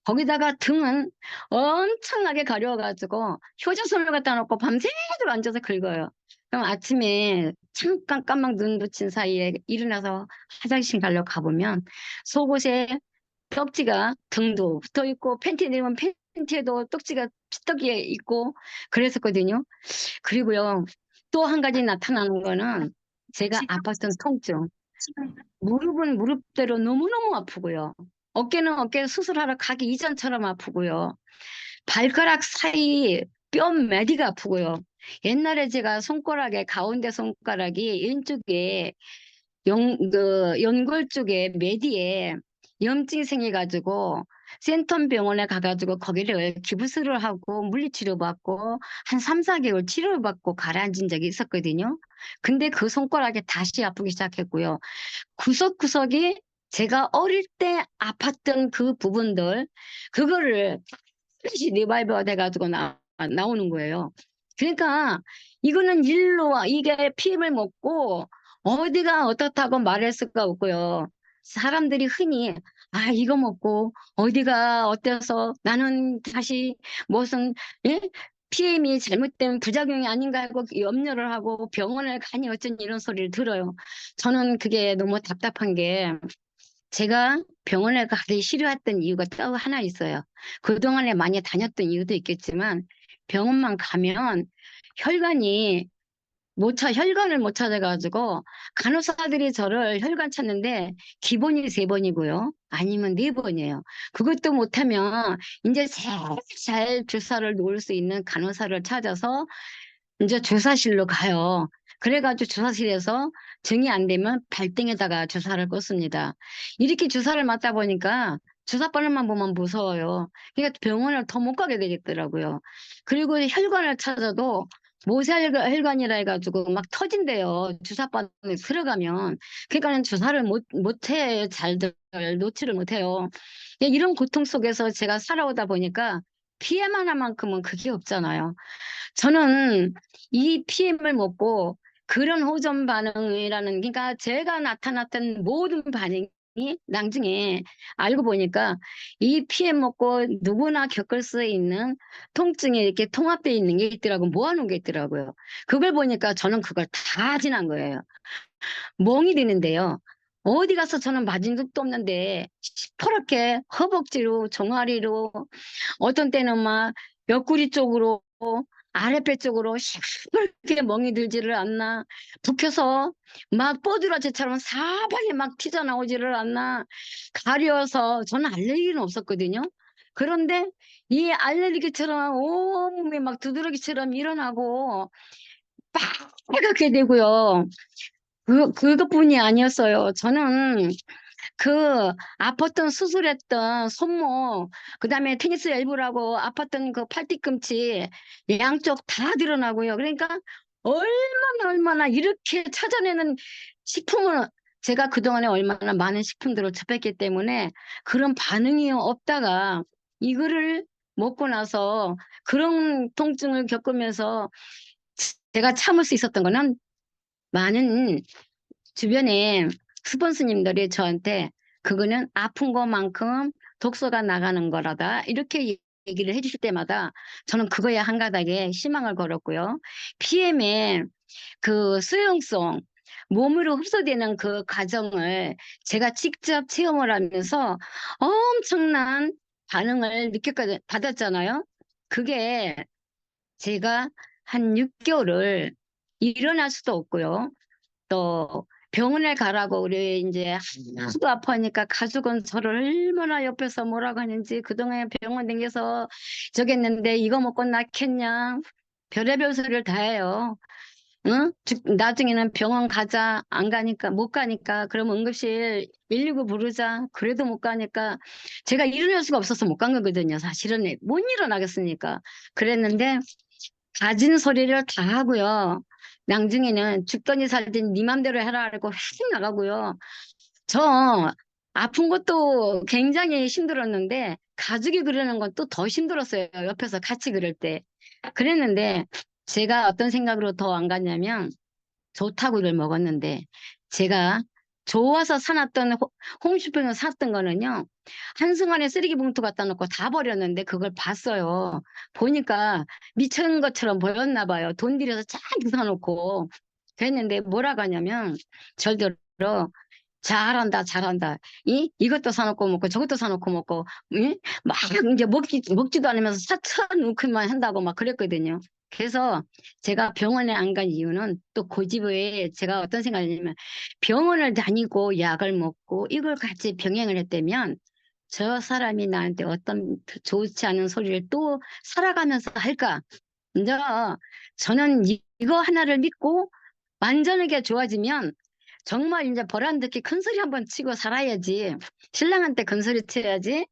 B: 거기다가 등은 엄청나게 가려워가지고 효자손을 갖다 놓고 밤새도록 앉아서 긁어요. 그럼 아침에 잠깐 깜빡 눈 붙인 사이에 일어나서 화장실 가려고 가보면 속옷에 떡지가 등도 붙어 있고 팬티 내면 팬티에도 떡지가 피떡이에 있고 그랬었거든요. 그리고요 또 한 가지 나타나는 거는 제가 아팠던 통증. 무릎은 무릎대로 너무너무 아프고요. 어깨는 어깨 수술하러 가기 이전처럼 아프고요. 발가락 사이 뼈 마디가 아프고요. 옛날에 제가 손가락에 가운데 손가락이 왼쪽에 연골 쪽에 메디에 염증이 생겨가지고 센텀 병원에 가가지고 거기를 기부스를 하고 물리치료 받고 한 3, 4개월 치료받고 가라앉은 적이 있었거든요. 근데 그 손가락이 다시 아프기 시작했고요. 구석구석이 제가 어릴 때 아팠던 그 부분들, 그거를 다시 리바이브가 돼가지고 나오는 거예요. 그러니까 이거는 이게 피임을 먹고 어디가 어떻다고 말할 수가 없고요. 사람들이 흔히 이거 먹고 어디가 어때서 나는 다시 무슨 예? PM이 잘못된 부작용이 아닌가 하고 염려를 하고 병원을 가니 어쩐 이런 소리를 들어요. 저는 그게 너무 답답한 게 제가 병원에 가기 싫어했던 이유가 또 하나 있어요. 그동안에 많이 다녔던 이유도 있겠지만 병원만 가면 혈관을 못 찾아가지고 간호사들이 저를 혈관 찾는데 기본이 3번이고요. 아니면 4번이에요. 그것도 못하면 이제 잘 주사를 놓을 수 있는 간호사를 찾아서 이제 주사실로 가요. 그래가지고 주사실에서 증이 안 되면 발등에다가 주사를 꽂습니다. 이렇게 주사를 맞다 보니까 주사바늘만 보면 무서워요. 그러니까 병원을 더 못 가게 되겠더라고요. 그리고 혈관을 찾아도 모세혈관이라 해가지고 막 터진대요. 주사바늘 들어가면. 그러니까는 주사를 못해. 잘들 놓지를 못해요. 이런 고통 속에서 제가 살아오다 보니까 피해만 하나만큼은 그게 없잖아요. 저는 이 PM을 먹고 그런 호전 반응이라는, 그러니까 제가 나타났던 모든 반응이 나중에 알고 보니까 이 PM 먹고 누구나 겪을 수 있는 통증이 이렇게 통합되어 있는 게 있더라고요. 모아놓은 게 있더라고요. 그걸 보니까 저는 그걸 다 지난 거예요. 멍이 드는데요. 어디 가서 저는 맞은 적도 없는데 시퍼렇게 허벅지로 종아리로 어떤 때는 막 옆구리 쪽으로 아랫배 쪽으로 시뻘게 멍이 들지를 않나, 붓혀서 막 뽀드라지처럼 사방에 막 튀어나오지를 않나, 가려워서 저는 알레르기는 없었거든요. 그런데 이 알레르기처럼 온몸이 막 두드러기처럼 일어나고 빨갛게 되고요. 그것뿐이 아니었어요. 저는 그 아팠던 수술했던 손목, 그다음에 테니스 엘보라고 아팠던 그 팔뒤꿈치 양쪽 다 드러나고요. 그러니까 얼마나 이렇게 찾아내는 식품을, 제가 그동안에 얼마나 많은 식품들을 접했기 때문에 그런 반응이 없다가 이거를 먹고 나서 그런 통증을 겪으면서 제가 참을 수 있었던 거는, 많은 주변에 스폰서님들이 저한테 그거는 아픈 것만큼 독소가 나가는 거라다 이렇게 얘기를 해주실 때마다 저는 그거에 한 가닥에 희망을 걸었고요. PM의 그 수용성, 몸으로 흡수되는 그 과정을 제가 직접 체험을 하면서 엄청난 반응을 받았잖아요. 그게 제가 한 6개월을 일어날 수도 없고요. 또 병원에 가라고 우리 이제 하도 아파하니까 가족은 저를 얼마나 옆에서 뭐라고 하는지, 그동안에 병원 다녀서 저기 했는데 이거 먹고 낫겠냐 별의별 소리를 다 해요. 응? 나중에는 병원 가자, 안 가니까, 못 가니까, 그럼 응급실 119 부르자, 그래도 못 가니까 제가 일어날 수가 없어서 못 간 거거든요. 사실은 못 일어나겠으니까. 그랬는데 가진 소리를 다 하고요. 나중에는 죽더니 살든 네 맘대로 해라 하고 회식 나가고요. 저 아픈 것도 굉장히 힘들었는데 가족이 그러는 건 또 더 힘들었어요. 옆에서 같이 그럴 때. 그랬는데 제가 어떤 생각으로 더 안 갔냐면 좋다고를 먹었는데 제가 좋아서 사놨던 홈쇼핑을 샀던 거는요. 한순간에 쓰레기 봉투 갖다 놓고 다 버렸는데 그걸 봤어요. 보니까 미친 것처럼 보였나 봐요. 돈 들여서 쫙 사놓고. 그랬는데 뭐라고 하냐면 절대로 잘한다, 잘한다. 이것도 사놓고 먹고 저것도 사놓고 먹고, 막 이제 먹지도 않으면서 사쳐놓기만 한다고 막 그랬거든요. 그래서 제가 병원에 안 간 이유는 또 고집에 제가 어떤 생각이냐면 병원을 다니고 약을 먹고 이걸 같이 병행을 했다면 저 사람이 나한테 어떤 좋지 않은 소리를 또 살아가면서 할까? 이제 저는 이거 하나를 믿고 완전하게 좋아지면 정말 이제 보란듯이 큰 소리 한번 치고 살아야지. 신랑한테 큰 소리 쳐야지.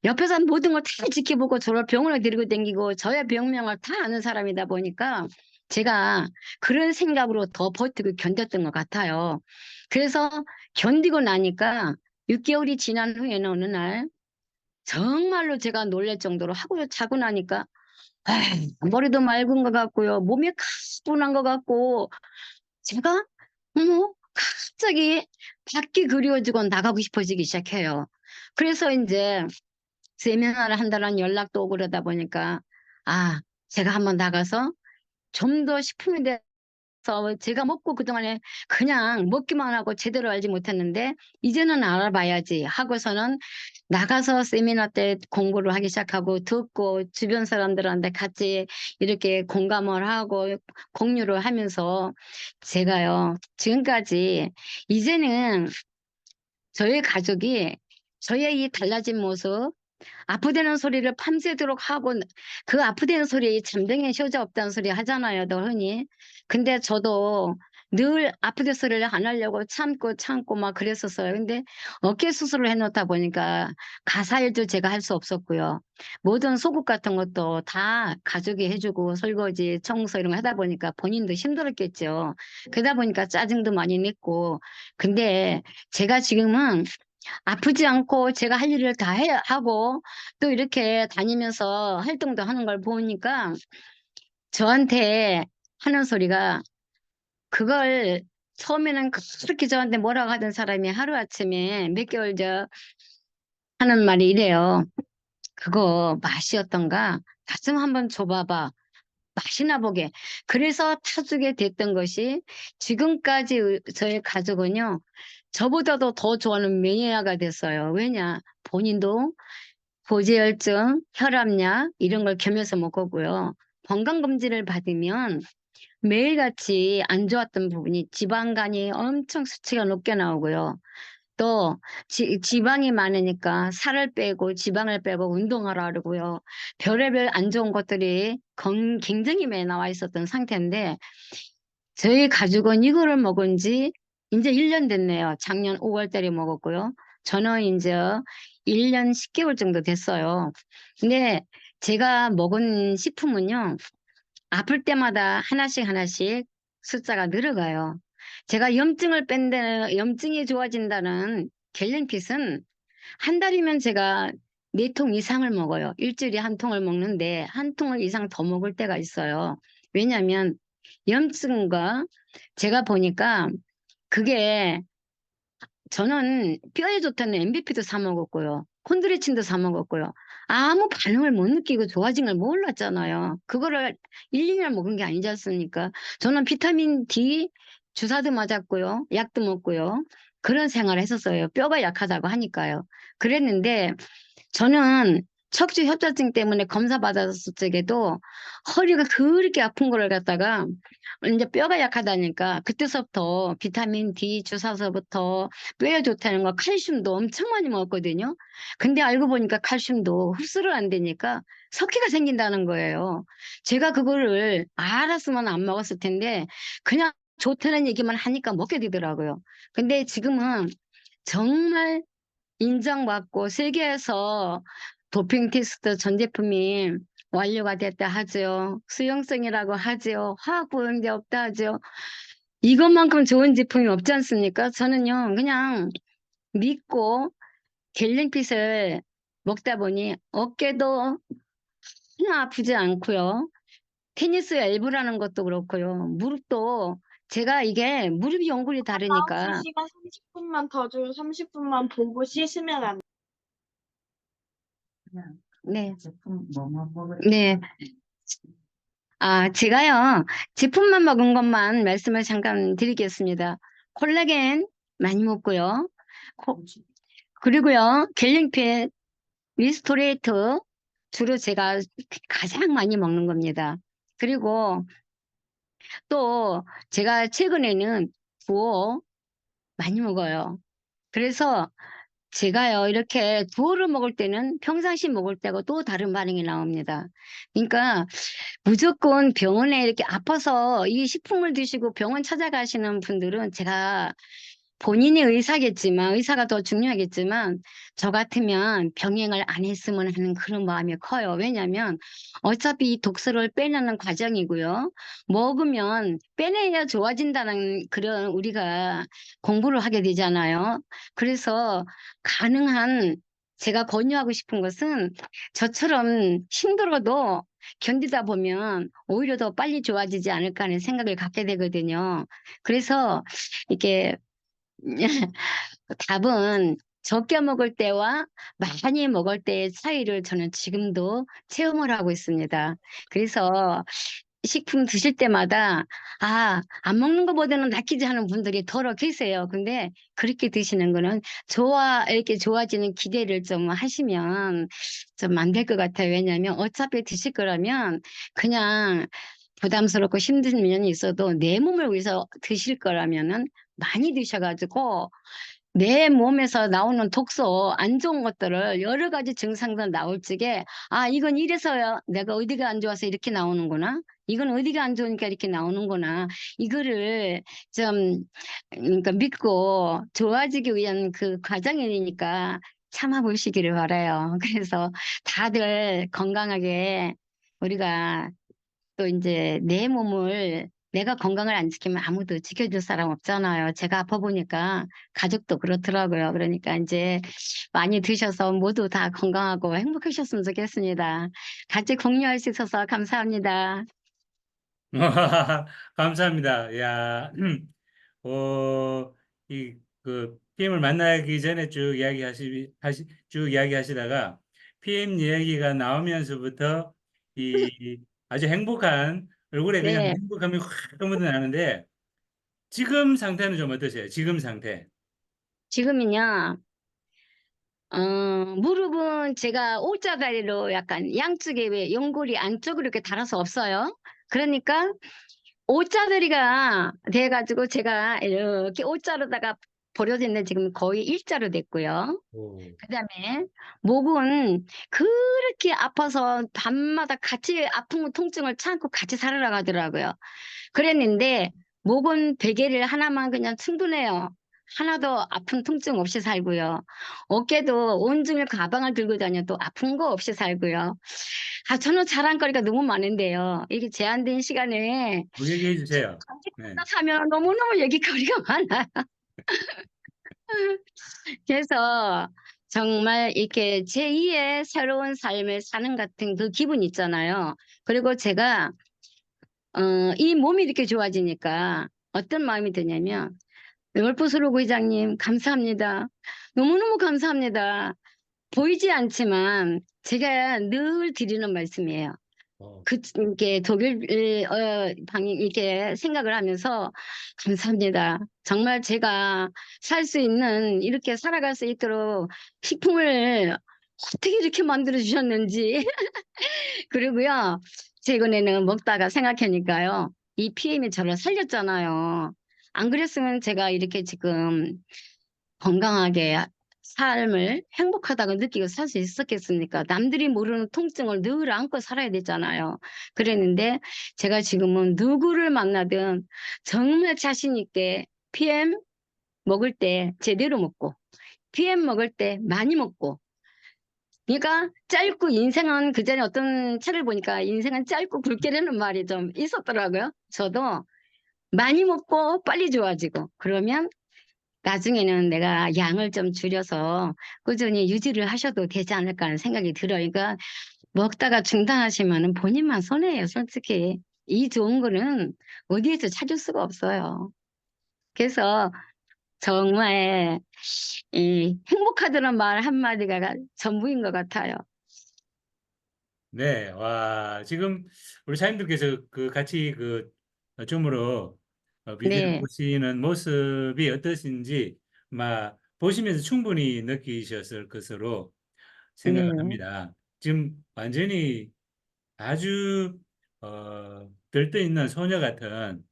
B: 옆에서 모든 걸 다 지켜보고 저를 병원에 데리고 다니고 저의 병명을 다 아는 사람이다 보니까 제가 그런 생각으로 더 버티고 견뎠던 것 같아요. 그래서 견디고 나니까 6개월이 지난 후에는 어느 날 정말로 제가 놀랄 정도로 하고 자고 나니까 머리도 맑은 것 같고요. 몸이 가뿐한 것 같고 제가 갑자기 밖이 그리워지고 나가고 싶어지기 시작해요. 그래서 이제 세미나를 한다는 연락도 오고 그러다 보니까 제가 한번 나가서 좀 더 식품에 대해서 제가 먹고 그동안에 그냥 먹기만 하고 제대로 알지 못했는데 이제는 알아봐야지 하고서는 나가서 세미나 때 공부를 하기 시작하고 듣고 주변 사람들한테 같이 이렇게 공감을 하고 공유를 하면서 제가요 지금까지 이제는 저희 가족이 저의 이 달라진 모습 아프다는 소리를 밤새도록 하고 그 아프다는 소리에 잠병에 효자 없다는 소리 하잖아요, 너 흔히. 근데 저도 늘 아프다 소리를 안 하려고 참고 막 그랬었어요. 근데 어깨 수술을 해놓다 보니까 가사일도 제가 할 수 없었고요. 모든 속옷 같은 것도 다 가족이 해주고 설거지, 청소 이런 거 하다 보니까 본인도 힘들었겠죠. 그러다 보니까 짜증도 많이 냈고. 근데 제가 지금은 아프지 않고 제가 할 일을 다 하고 또 이렇게 다니면서 활동도 하는 걸 보니까 저한테 하는 소리가 그걸 처음에는 그렇게 저한테 뭐라고 하던 사람이 하루아침에 몇 개월 전 하는 말이 이래요. 그거 맛이 어떤가? 맛 좀 한번 줘봐봐. 맛이나 보게. 그래서 타주게 됐던 것이 지금까지 저의 가족은요. 저보다도 더 좋아하는 매니아가 됐어요. 왜냐? 본인도 고지혈증, 혈압약 이런 걸 겸해서 먹었고요. 건강검진을 받으면 매일같이 안 좋았던 부분이 지방간이 엄청 수치가 높게 나오고요. 또 지방이 많으니까 살을 빼고 지방을 빼고 운동하라 그러고요. 별의별 안 좋은 것들이 굉장히 많이 나와 있었던 상태인데 저희 가족은 이거를 먹은 지 이제 1년 됐네요. 작년 5월 달에 먹었고요. 저는 이제 1년 10개월 정도 됐어요. 근데 제가 먹은 식품은요. 아플 때마다 하나씩 숫자가 늘어가요. 제가 염증을 뺀다는, 염증이 좋아진다는 갤린핏은 한 달이면 제가 4통 이상을 먹어요. 일주일에 한 통을 먹는데 한 통을 이상 더 먹을 때가 있어요. 왜냐하면 염증과 제가 보니까 그게 저는 뼈에 좋다는 MVP도 사 먹었고요. 콘드로이친도 사 먹었고요. 아무 반응을 못 느끼고 좋아진 걸 몰랐잖아요. 그거를 1, 2년 먹은 게 아니지 않습니까? 저는 비타민 D 주사도 맞았고요. 약도 먹고요. 그런 생활을 했었어요. 뼈가 약하다고 하니까요. 그랬는데 저는 척추 협착증 때문에 검사 받았을 적에도 허리가 그렇게 아픈 거를 갖다가 이제 뼈가 약하다니까 그때서부터 비타민 D 주사서부터 뼈에 좋다는 거 칼슘도 엄청 많이 먹었거든요. 근데 알고 보니까 칼슘도 흡수를 안 되니까 석회가 생긴다는 거예요. 제가 그거를 알았으면 안 먹었을 텐데 그냥 좋다는 얘기만 하니까 먹게 되더라고요. 근데 지금은 정말 인정받고 세계에서 도핑 테스트 전 제품이 완료가 됐다 하죠. 수용성이라고 하죠. 화학 오염제 없다 하죠. 이것만큼 좋은 제품이 없지 않습니까? 저는요, 그냥 믿고 갤린핏을 먹다 보니 어깨도 하나 아프지 않고요. 테니스 엘보라는 것도 그렇고요. 무릎도 제가 이게 무릎이 연골이
D: 다음 주
B: 다르니까
D: 시간 30분만 더 줘요. 30분만 보고 씻으면 안
B: 네.
C: 제품 뭐만 먹을
B: 네. 아, 제가요, 제품만 먹은 것만 말씀을 잠깐 드리겠습니다. 콜라겐 많이 먹고요. 그리고요, 갤링핏, 리스토레이트, 주로 제가 가장 많이 먹는 겁니다. 그리고 또 제가 최근에는 구호 많이 먹어요. 그래서 제가요, 이렇게 두어를 먹을 때는 평상시 먹을 때하고 또 다른 반응이 나옵니다. 그러니까 무조건 병원에 이렇게 아파서 이 식품을 드시고 병원 찾아가시는 분들은 제가 본인이 의사겠지만, 의사가 더 중요하겠지만, 저 같으면 병행을 안 했으면 하는 그런 마음이 커요. 왜냐면 어차피 이 독소를 빼내는 과정이고요. 먹으면 빼내야 좋아진다는 그런 우리가 공부를 하게 되잖아요. 그래서 가능한 제가 권유하고 싶은 것은 저처럼 힘들어도 견디다 보면 오히려 더 빨리 좋아지지 않을까 하는 생각을 갖게 되거든요. 그래서 이렇게 답은 적게 먹을 때와 많이 먹을 때의 차이를 저는 지금도 체험을 하고 있습니다. 그래서 식품 드실 때마다 안 먹는 것보다는 낫기지 하는 분들이 더러 계세요. 근데 그렇게 드시는 거는 이렇게 좋아지는 기대를 좀 하시면 좀 안 될 것 같아요. 왜냐하면 어차피 드실 거라면 그냥 부담스럽고 힘든 면이 있어도 내 몸을 위해서 드실 거라면은 많이 드셔가지고 내 몸에서 나오는 독소, 안 좋은 것들을 여러 가지 증상들 나올 적에, 이건 이래서요. 내가 어디가 안 좋아서 이렇게 나오는구나. 이건 어디가 안 좋으니까 이렇게 나오는구나. 이거를 좀, 그러니까 믿고 좋아지기 위한 그 과정이니까 참아보시기를 바라요. 그래서 다들 건강하게 우리가 또 이제 내 몸을 내가 건강을 안 지키면 아무도 지켜줄 사람 없잖아요. 제가 아파 보니까 가족도 그렇더라고요. 그러니까 이제 많이 드셔서 모두 다 건강하고 행복하셨으면 좋겠습니다. 같이 공유할 수 있어서 감사합니다.
A: 감사합니다. 야, PM을 만나기 전에 쭉 이야기하시다가 PM 이야기가 나오면서부터 아주 행복한 얼굴에 그냥
B: 네,
A: 행복함이 확 묻어나는데 지금 상태는 좀 어떠세요? 지금 상태.
B: 지금은요, 무릎은 제가 O자다리로 약간 양쪽에 왜 연골이 안쪽으로 이렇게 달아서 없어요. 그러니까 O자다리가 돼가지고 제가 이렇게 O자로다가 버려졌는데 지금 거의 일자로 됐고요.
A: 오.
B: 그다음에 목은 그렇게 아파서 밤마다 같이 아픈 통증을 참고 같이 살아라 가더라고요. 그랬는데 목은 베개를 하나만 그냥 충분해요. 하나도 아픈 통증 없이 살고요. 어깨도 온종일 가방을 들고 다녀도 아픈 거 없이 살고요. 저는 자랑거리가 너무 많은데요. 이게 제한된 시간에
A: 얘기해 주세요. 네.
B: 하면 너무너무 얘기거리가 많아요. 그래서 정말 이렇게 제2의 새로운 삶을 사는 같은 그 기분 있잖아요. 그리고 제가 이 몸이 이렇게 좋아지니까 어떤 마음이 드냐면 월포스로 회장님 감사합니다. 너무너무 감사합니다. 보이지 않지만 제가 늘 드리는 말씀이에요.
A: 어.
B: 이렇게 이렇게 생각을 하면서 감사합니다. 정말 제가 살 수 있는, 이렇게 살아갈 수 있도록 식품을 어떻게 이렇게 만들어 주셨는지. 그리고요, 최근에는 먹다가 생각하니까요, 이 PM이 저를 살렸잖아요. 안 그랬으면 제가 이렇게 지금 건강하게 삶을 행복하다고 느끼고 살 수 있었겠습니까? 남들이 모르는 통증을 늘 안고 살아야 되잖아요. 그랬는데 제가 지금은 누구를 만나든 정말 자신 있게 PM 먹을 때 제대로 먹고 PM 먹을 때 많이 먹고, 그러니까 짧고 인생은, 그전에 어떤 책을 보니까 인생은 짧고 굵게라는 말이 좀 있었더라고요. 저도 많이 먹고 빨리 좋아지고, 그러면 나중에는 내가 양을 좀 줄여서 꾸준히 유지를 하셔도 되지 않을까 하는 생각이 들어요. 그러니까 먹다가 중단하시면은 본인만 손해예요, 솔직히. 이 좋은 거는 어디에서 찾을 수가 없어요. 그래서 정말 이 행복하다는 말 한마디가 전부인 것 같아요.
A: 네, 와, 지금 우리 사장님들께서 그 같이 그 줌으로 비디오를
B: 네,
A: 보시는 모습이 어떠신지 막 보시면서 충분히 느끼셨을 것으로 생각을
B: 네,
A: 합니다. 지금 완전히 아주 들떠 있는 소녀 같은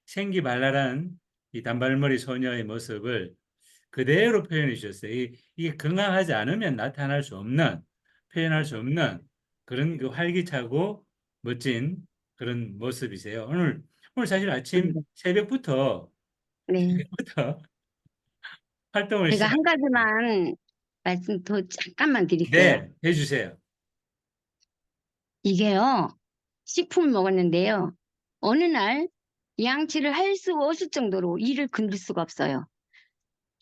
A: 생기발랄한 이 단발머리 소녀의 모습을 그대로 표현해 주셨어요. 이게 건강하지 않으면 나타날 수 없는, 표현할 수 없는 그런 그 활기차고 멋진 그런 모습이세요. 오늘 사실 아침 새벽부터,
B: 네.
A: 새벽부터 활동을
B: 제가 한
A: 시작했어요.
B: 가지만 말씀 더 잠깐만 드릴게요.
A: 네, 해주세요.
B: 이게요, 식품을 먹었는데요. 어느 날 양치를 할 수 없을 정도로 이를 건들 수가 없어요.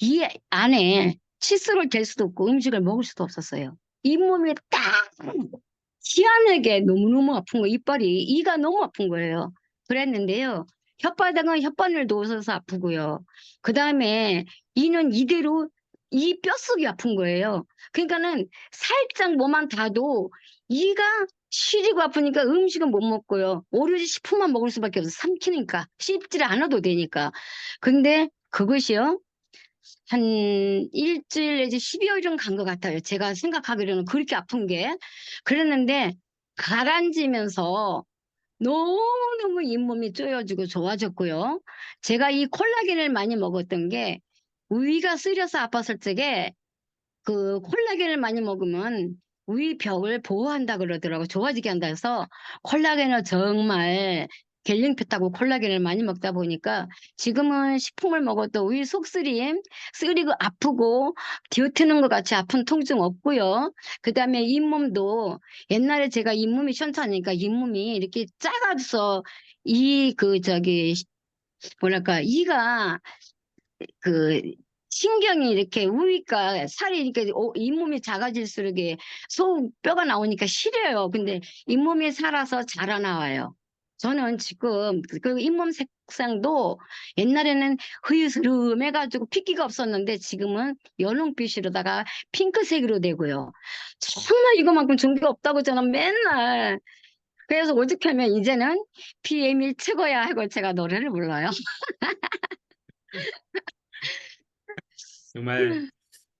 B: 이 안에 칫솔을 댈 수도 없고 음식을 먹을 수도 없었어요. 잇몸이 딱 희한하게 너무너무 아픈 거, 이빨이, 이가 너무 아픈 거예요. 그랬는데요. 혓바닥은 혓바늘 놓으셔서 아프고요. 그 다음에 이는 이대로 이 뼛속이 아픈 거예요. 그러니까는 살짝 뭐만 닿아도 이가 시리고 아프니까 음식은 못 먹고요. 오로지 식품만 먹을 수밖에 없어. 삼키니까. 씹질 않아도 되니까. 근데 그것이요. 한 일주일 내지 12일은 간 것 같아요. 제가 생각하기로는 그렇게 아픈 게. 그랬는데 가라앉으면서 너무너무 잇몸이 쪼여지고 좋아졌고요. 제가 이 콜라겐을 많이 먹었던 게 위가 쓰려서 아팠을 적에 그 콜라겐을 많이 먹으면 위벽을 보호한다 그러더라고. 좋아지게 한다 해서 콜라겐을 정말 갤링 폈다고 콜라겐을 많이 먹다 보니까 지금은 식품을 먹어도 위 속쓰림, 쓰리고 아프고 뒤어트는 것 같이 아픈 통증 없고요. 그 다음에 잇몸도 옛날에 제가 잇몸이 시원찮으니까 잇몸이 이렇게 작아져서 이 그 저기 뭐랄까 이가 그 신경이 이렇게 우니까 살이 이렇게 잇몸이 작아질수록 이게 속 뼈가 나오니까 시려요. 근데 잇몸이 살아서 자라나와요. 저는 지금 그 잇몸 색상도 옛날에는 흐유스름해가지고 핏기가 없었는데 지금은 연홍빛으로다가 핑크색으로 되고요. 정말 이거만큼 좋은 게 없다고 저는 맨날 그래서 오죽하면 이제는 PM이 최고야 하고 제가 노래를 불러요.
A: 정말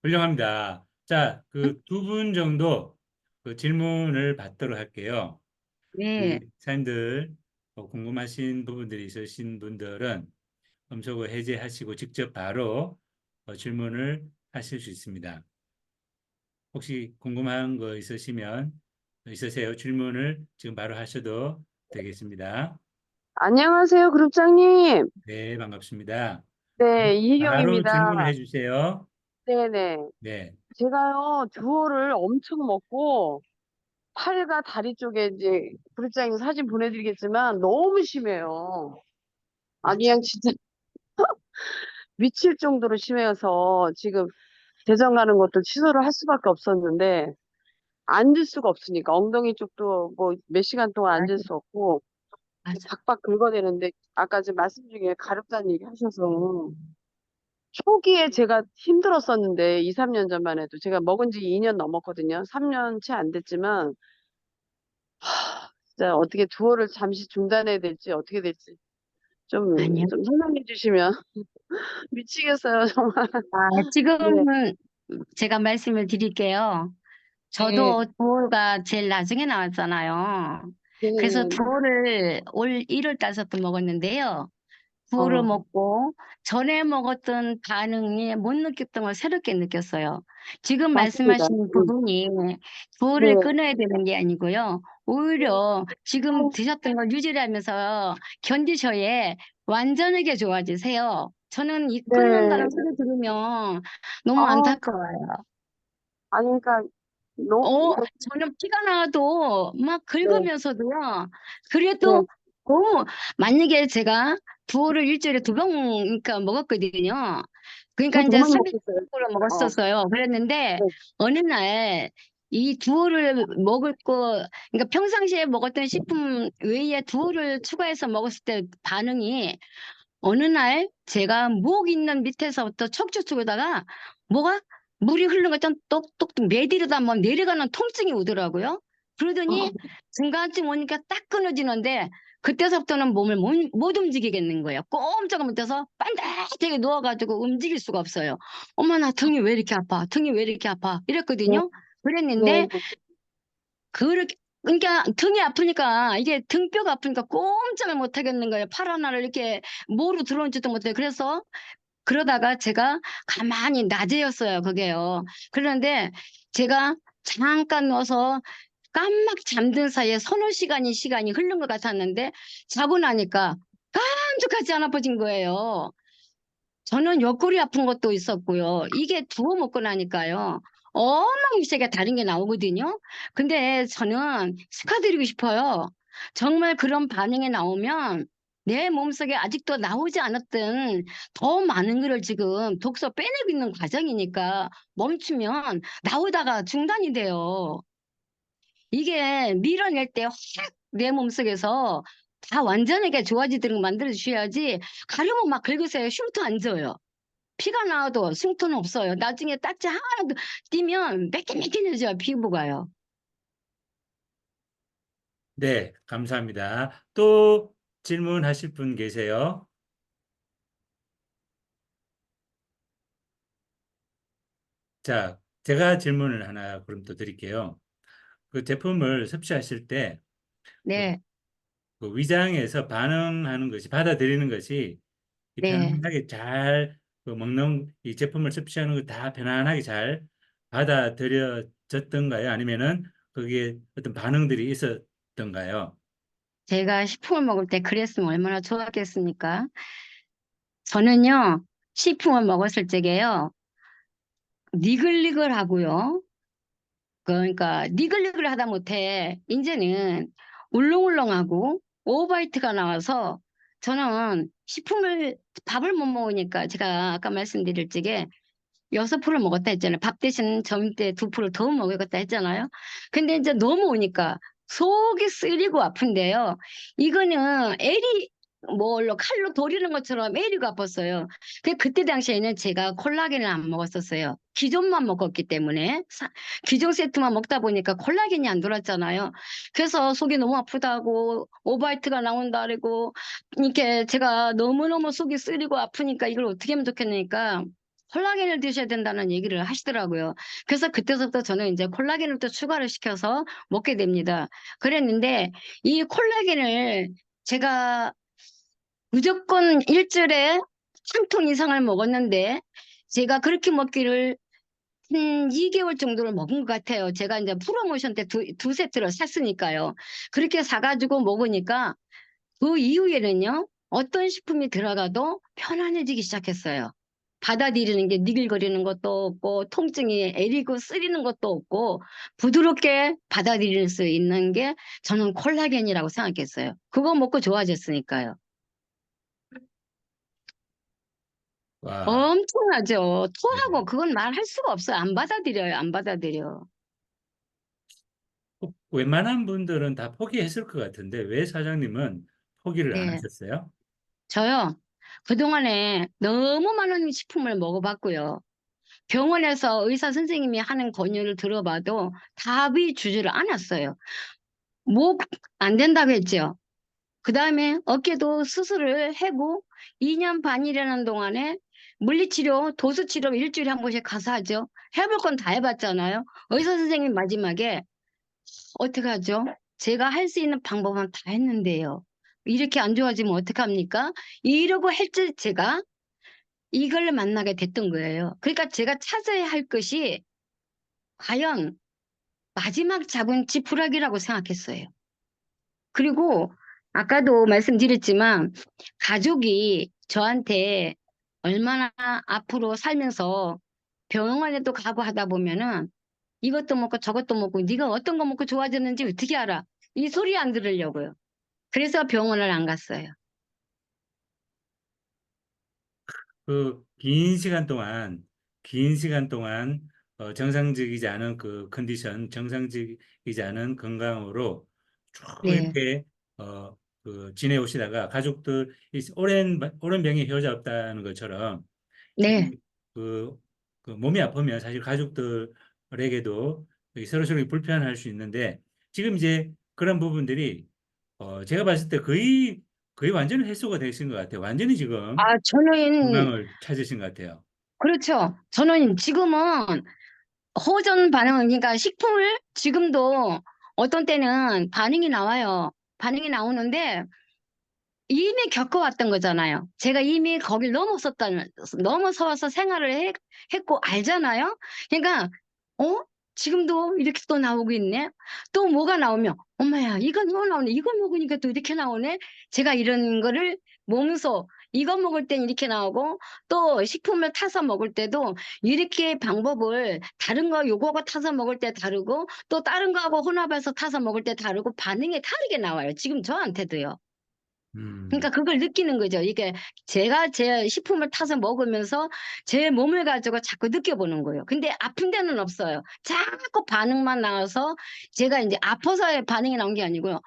A: 훌륭합니다. 자, 그 두 분 정도 그 질문을 받도록 할게요.
B: 네.
A: 우리 사람들 궁금하신 부분들이 있으신 분들은 검색어 해제하시고 직접 바로 질문을 하실 수 있습니다. 혹시 궁금한 거 있으세요? 질문을 지금 바로 하셔도 되겠습니다.
E: 안녕하세요, 그룹장님.
A: 네, 반갑습니다.
E: 네,
A: 바로 질문을
E: 이희경입니다.
A: 해주세요.
E: 네네.
A: 네,
E: 제가요, 두어를 엄청 먹고, 팔과 다리 쪽에 이제 그룹장님 사진 보내드리겠지만, 너무 심해요. 아니, 그냥 진짜 미칠 정도로 심해서 지금 대전 가는 것도 취소를 할 수밖에 없었는데, 앉을 수가 없으니까, 엉덩이 쪽도 뭐 몇 시간 동안 앉을 수 없고,
B: 맞아.
E: 박박 긁어대는데, 아까 지금 말씀 중에 가렵다는 얘기 하셔서, 초기에 제가 힘들었었는데, 2, 3년 전만 해도 제가 먹은 지 2년 넘었거든요. 3년 채 안 됐지만, 진짜 어떻게 두어를 잠시 중단해야 될지, 어떻게 될지
B: 아니요.
E: 좀 설명해 주시면 미치겠어요, 정말. 네,
B: 지금은 제가 말씀을 드릴게요.
E: 네,
B: 저도 두어가 제일 나중에 나왔잖아요.
E: 네,
B: 그래서
E: 네.
B: 두어를 올 1월 달부터 먹었는데요. 두어를
E: 어,
B: 먹고 전에 먹었던 반응이 못 느꼈던 걸 새롭게 느꼈어요. 지금
E: 맞습니다.
B: 말씀하신
E: 네,
B: 부분이 두어를
E: 네,
B: 끊어야 되는 게 아니고요. 오히려 지금 드셨던 걸 유지를 하면서 견디셔야 완전하게 좋아지세요. 저는 이
E: 네.
B: 끊는다는 소리 들으면 너무
E: 아,
B: 안타까워요.
E: 아니, 그러니까, 너, 이거,
B: 저는 피가 나도 막
E: 네,
B: 긁으면서도요.
E: 네,
B: 그래도 만약에 제가 두어를 일주일에 2번 그러니까 먹었거든요. 그러니까
E: 저
B: 이제
E: 정말
B: 30kg를
E: 먹었어요.
B: 먹었었어요. 그랬는데
E: 네.
B: 어느 날 이 두어를 먹을 거, 그러니까 평상시에 먹었던 식품 외에 두어를 추가해서 먹었을 때 반응이 어느 날 제가 목 있는 밑에서부터 척추 쪽에다가 뭐가 물이 흐르는 것처럼 똑똑똑 내디르다 뭐 내려가는 통증이 오더라고요. 그러더니 중간쯤 오니까 딱 끊어지는데 그때서부터는 몸을 못 움직이겠는 거예요. 꼼짝을 못해서 반듯하게 누워가지고 움직일 수가 없어요. 어머, 나 등이 왜 이렇게 아파? 등이 왜 이렇게 아파?
E: 네.
B: 이랬거든요.
E: 네.
B: 그랬는데 그렇게 그러니까 등이 아프니까 이게 등뼈가 아프니까 꼼짝을 못 하겠는 거예요. 팔 하나를 이렇게 뭐로 들어오지도 못해요. 그래서 그러다가 제가 가만히 낮에였어요, 그게요. 그런데 제가 잠깐 누워서 깜막 잠든 사이에 서너 시간이 흐른 것 같았는데 자고 나니까 깜짝하지 않아 버진 거예요. 저는 옆구리 아픈 것도 있었고요. 이게 두어 먹고 나니까요. 어마무시하게 다른 게 나오거든요. 근데 저는 축하드리고 싶어요. 정말 그런 반응이 나오면 내 몸속에 아직도 나오지 않았던 더 많은 거를 지금 독소 빼내고 있는 과정이니까 멈추면 나오다가 중단이 돼요. 이게 밀어낼 때 확 내 몸속에서 다 완전하게 좋아지도록 만들어 주셔야지 가려면 막 긁으세요. 흉터 안 져요. 피가 나와도 흉터는 없어요. 나중에 딱지 하나도 띄면 매끈매끈해져요, 피부가요.
A: 네, 감사합니다. 또 질문하실 분 계세요? 자, 제가 질문을 하나 그럼 또 드릴게요. 그 제품을 섭취하실 때 그,
B: 네,
A: 그 위장에서 반응하는 것이 받아들이는 것이 이
B: 네.
A: 편안하게 잘 그 먹는 이 제품을 섭취하는 거 다 편안하게 잘 받아들여졌던가요? 아니면은 거기에 어떤 반응들이 있었던가요?
B: 제가 식품을 먹을 때 그랬으면 얼마나 좋았겠습니까? 저는요, 식품을 먹었을 적에요, 니글니글하고요. 그러니까 니글니글 하다 못해 이제는 울렁울렁하고 오버바이트가 나와서 저는 밥을 못 먹으니까 제가 아까 말씀드릴 적에 6풀을 먹었다 했잖아요. 밥 대신 점심 때 2풀을 더 먹었다 했잖아요. 근데 이제 넘어오니까 속이 쓰리고 아픈데요. 이거는 에리 뭘로 칼로 도리는 것처럼 에리가 아팠어요. 그때 당시에는 제가 콜라겐을 안 먹었었어요. 기존만 먹었기 때문에 기존 세트만 먹다 보니까 콜라겐이 안 돌았잖아요. 그래서 속이 너무 아프다고 오바이트가 나온다 그러고 이렇게 제가 너무너무 속이 쓰리고 아프니까 이걸 어떻게 하면 좋겠냐니까 콜라겐을 드셔야 된다는 얘기를 하시더라고요. 그래서 그때부터 저는 이제 콜라겐을 또 추가를 시켜서 먹게 됩니다. 그랬는데 이 콜라겐을 제가 무조건 일주일에 3통 이상을 먹었는데 제가 그렇게 먹기를 한 2개월 정도를 먹은 것 같아요. 제가 이제 프로모션 때 두 세트를 샀으니까요. 그렇게 사가지고 먹으니까 그 이후에는요, 어떤 식품이 들어가도 편안해지기 시작했어요. 받아들이는 게 니글거리는 것도 없고, 통증이 애리고 쓰리는 것도 없고, 부드럽게 받아들일 수 있는 게 저는 콜라겐이라고 생각했어요. 그거 먹고 좋아졌으니까요.
A: 와,
B: 엄청나죠. 토하고
A: 네.
B: 그건 말할 수가 없어요. 안 받아들여요. 안 받아들여.
A: 웬만한 분들은 다 포기했을 것 같은데 왜 사장님은 포기를 안
B: 네.
A: 하셨어요?
B: 저요. 그동안에 너무 많은 식품을 먹어봤고요. 병원에서 의사 선생님이 하는 권유를 들어봐도 답이 주지를 않았어요. 목 안 된다고 했죠. 그 다음에 어깨도 수술을 하고 2년 반이라는 동안에 물리치료, 도수치료 일주일에 한 번씩 가서 하죠. 해볼 건 다 해봤잖아요. 의사 선생님 마지막에 어떻게 하죠? 제가 할 수 있는 방법은 다 했는데요. 이렇게 안 좋아지면 어떡합니까? 이러고 할지 제가 이걸 만나게 됐던 거예요. 그러니까 제가 찾아야 할 것이 과연 마지막 잡은 지푸라기라고 생각했어요. 그리고 아까도 말씀드렸지만 가족이 저한테 얼마나 앞으로 살면서 병원에도 가고 하다 보면은 이것도 먹고 저것도 먹고 네가 어떤 거 먹고 좋아졌는지 어떻게 알아? 이 소리 안 들으려고요. 그래서 병원을 안 갔어요.
A: 그 긴 시간 동안 정상적이지 않은 그 컨디션, 정상적이지 않은 건강으로 쭉
B: 네,
A: 이렇게 지내오시다가 가족들 이 오랜 병에 효자 없다는 것처럼
B: 네,
A: 그, 그 몸이 아프면 사실 가족들에게도 서로 불편할 수 있는데 지금 이제 그런 부분들이 제가 봤을 때 거의 완전히 해소가 되신 것 같아요. 완전히 지금
B: 아, 저는,
A: 건강을 찾으신 것 같아요.
B: 그렇죠. 저는 지금은 호전 반응, 그러니까 식품을 지금도 어떤 때는 반응이 나와요. 반응이 나오는데 이미 겪어왔던 거잖아요. 제가 이미 거길 넘어서서 생활을 했고 알잖아요. 그러니까, 어? 지금도 이렇게 또 나오고 있네? 또 뭐가 나오면, 엄마야, 이건 뭐 나오네? 이거 먹으니까 또 이렇게 나오네? 제가 이런 거를 몸소, 이거 먹을 땐 이렇게 나오고, 또 식품을 타서 먹을 때도 이렇게 방법을 다른 거, 요거가 타서 먹을 때 다르고, 또 다른 거하고 혼합해서 타서 먹을 때 다르고, 반응이 다르게 나와요. 지금 저한테도요.
A: 음,
B: 그러니까 그걸 느끼는 거죠. 이게 제가 제 식품을 타서 먹으면서 제 몸을 가지고 자꾸 느껴보는 거예요. 근데 아픈 데는 없어요. 자꾸 반응만 나와서 제가 이제 아파서의 반응이 나온 게 아니고요.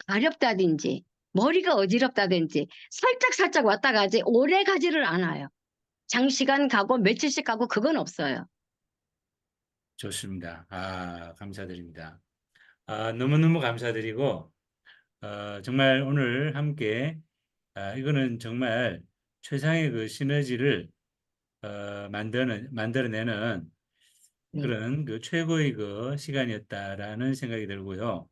B: 가렵다든지 머리가 어지럽다든지 살짝 왔다 가지 오래 가지를 않아요. 장시간 가고 며칠씩 가고 그건 없어요.
A: 좋습니다. 감사드립니다. 너무너무 감사드리고 정말 오늘 함께 이거는 정말 최상의 그 시너지를 만들어내는
B: 네.
A: 그런 그 최고의 그 시간이었다라는 생각이 들고요.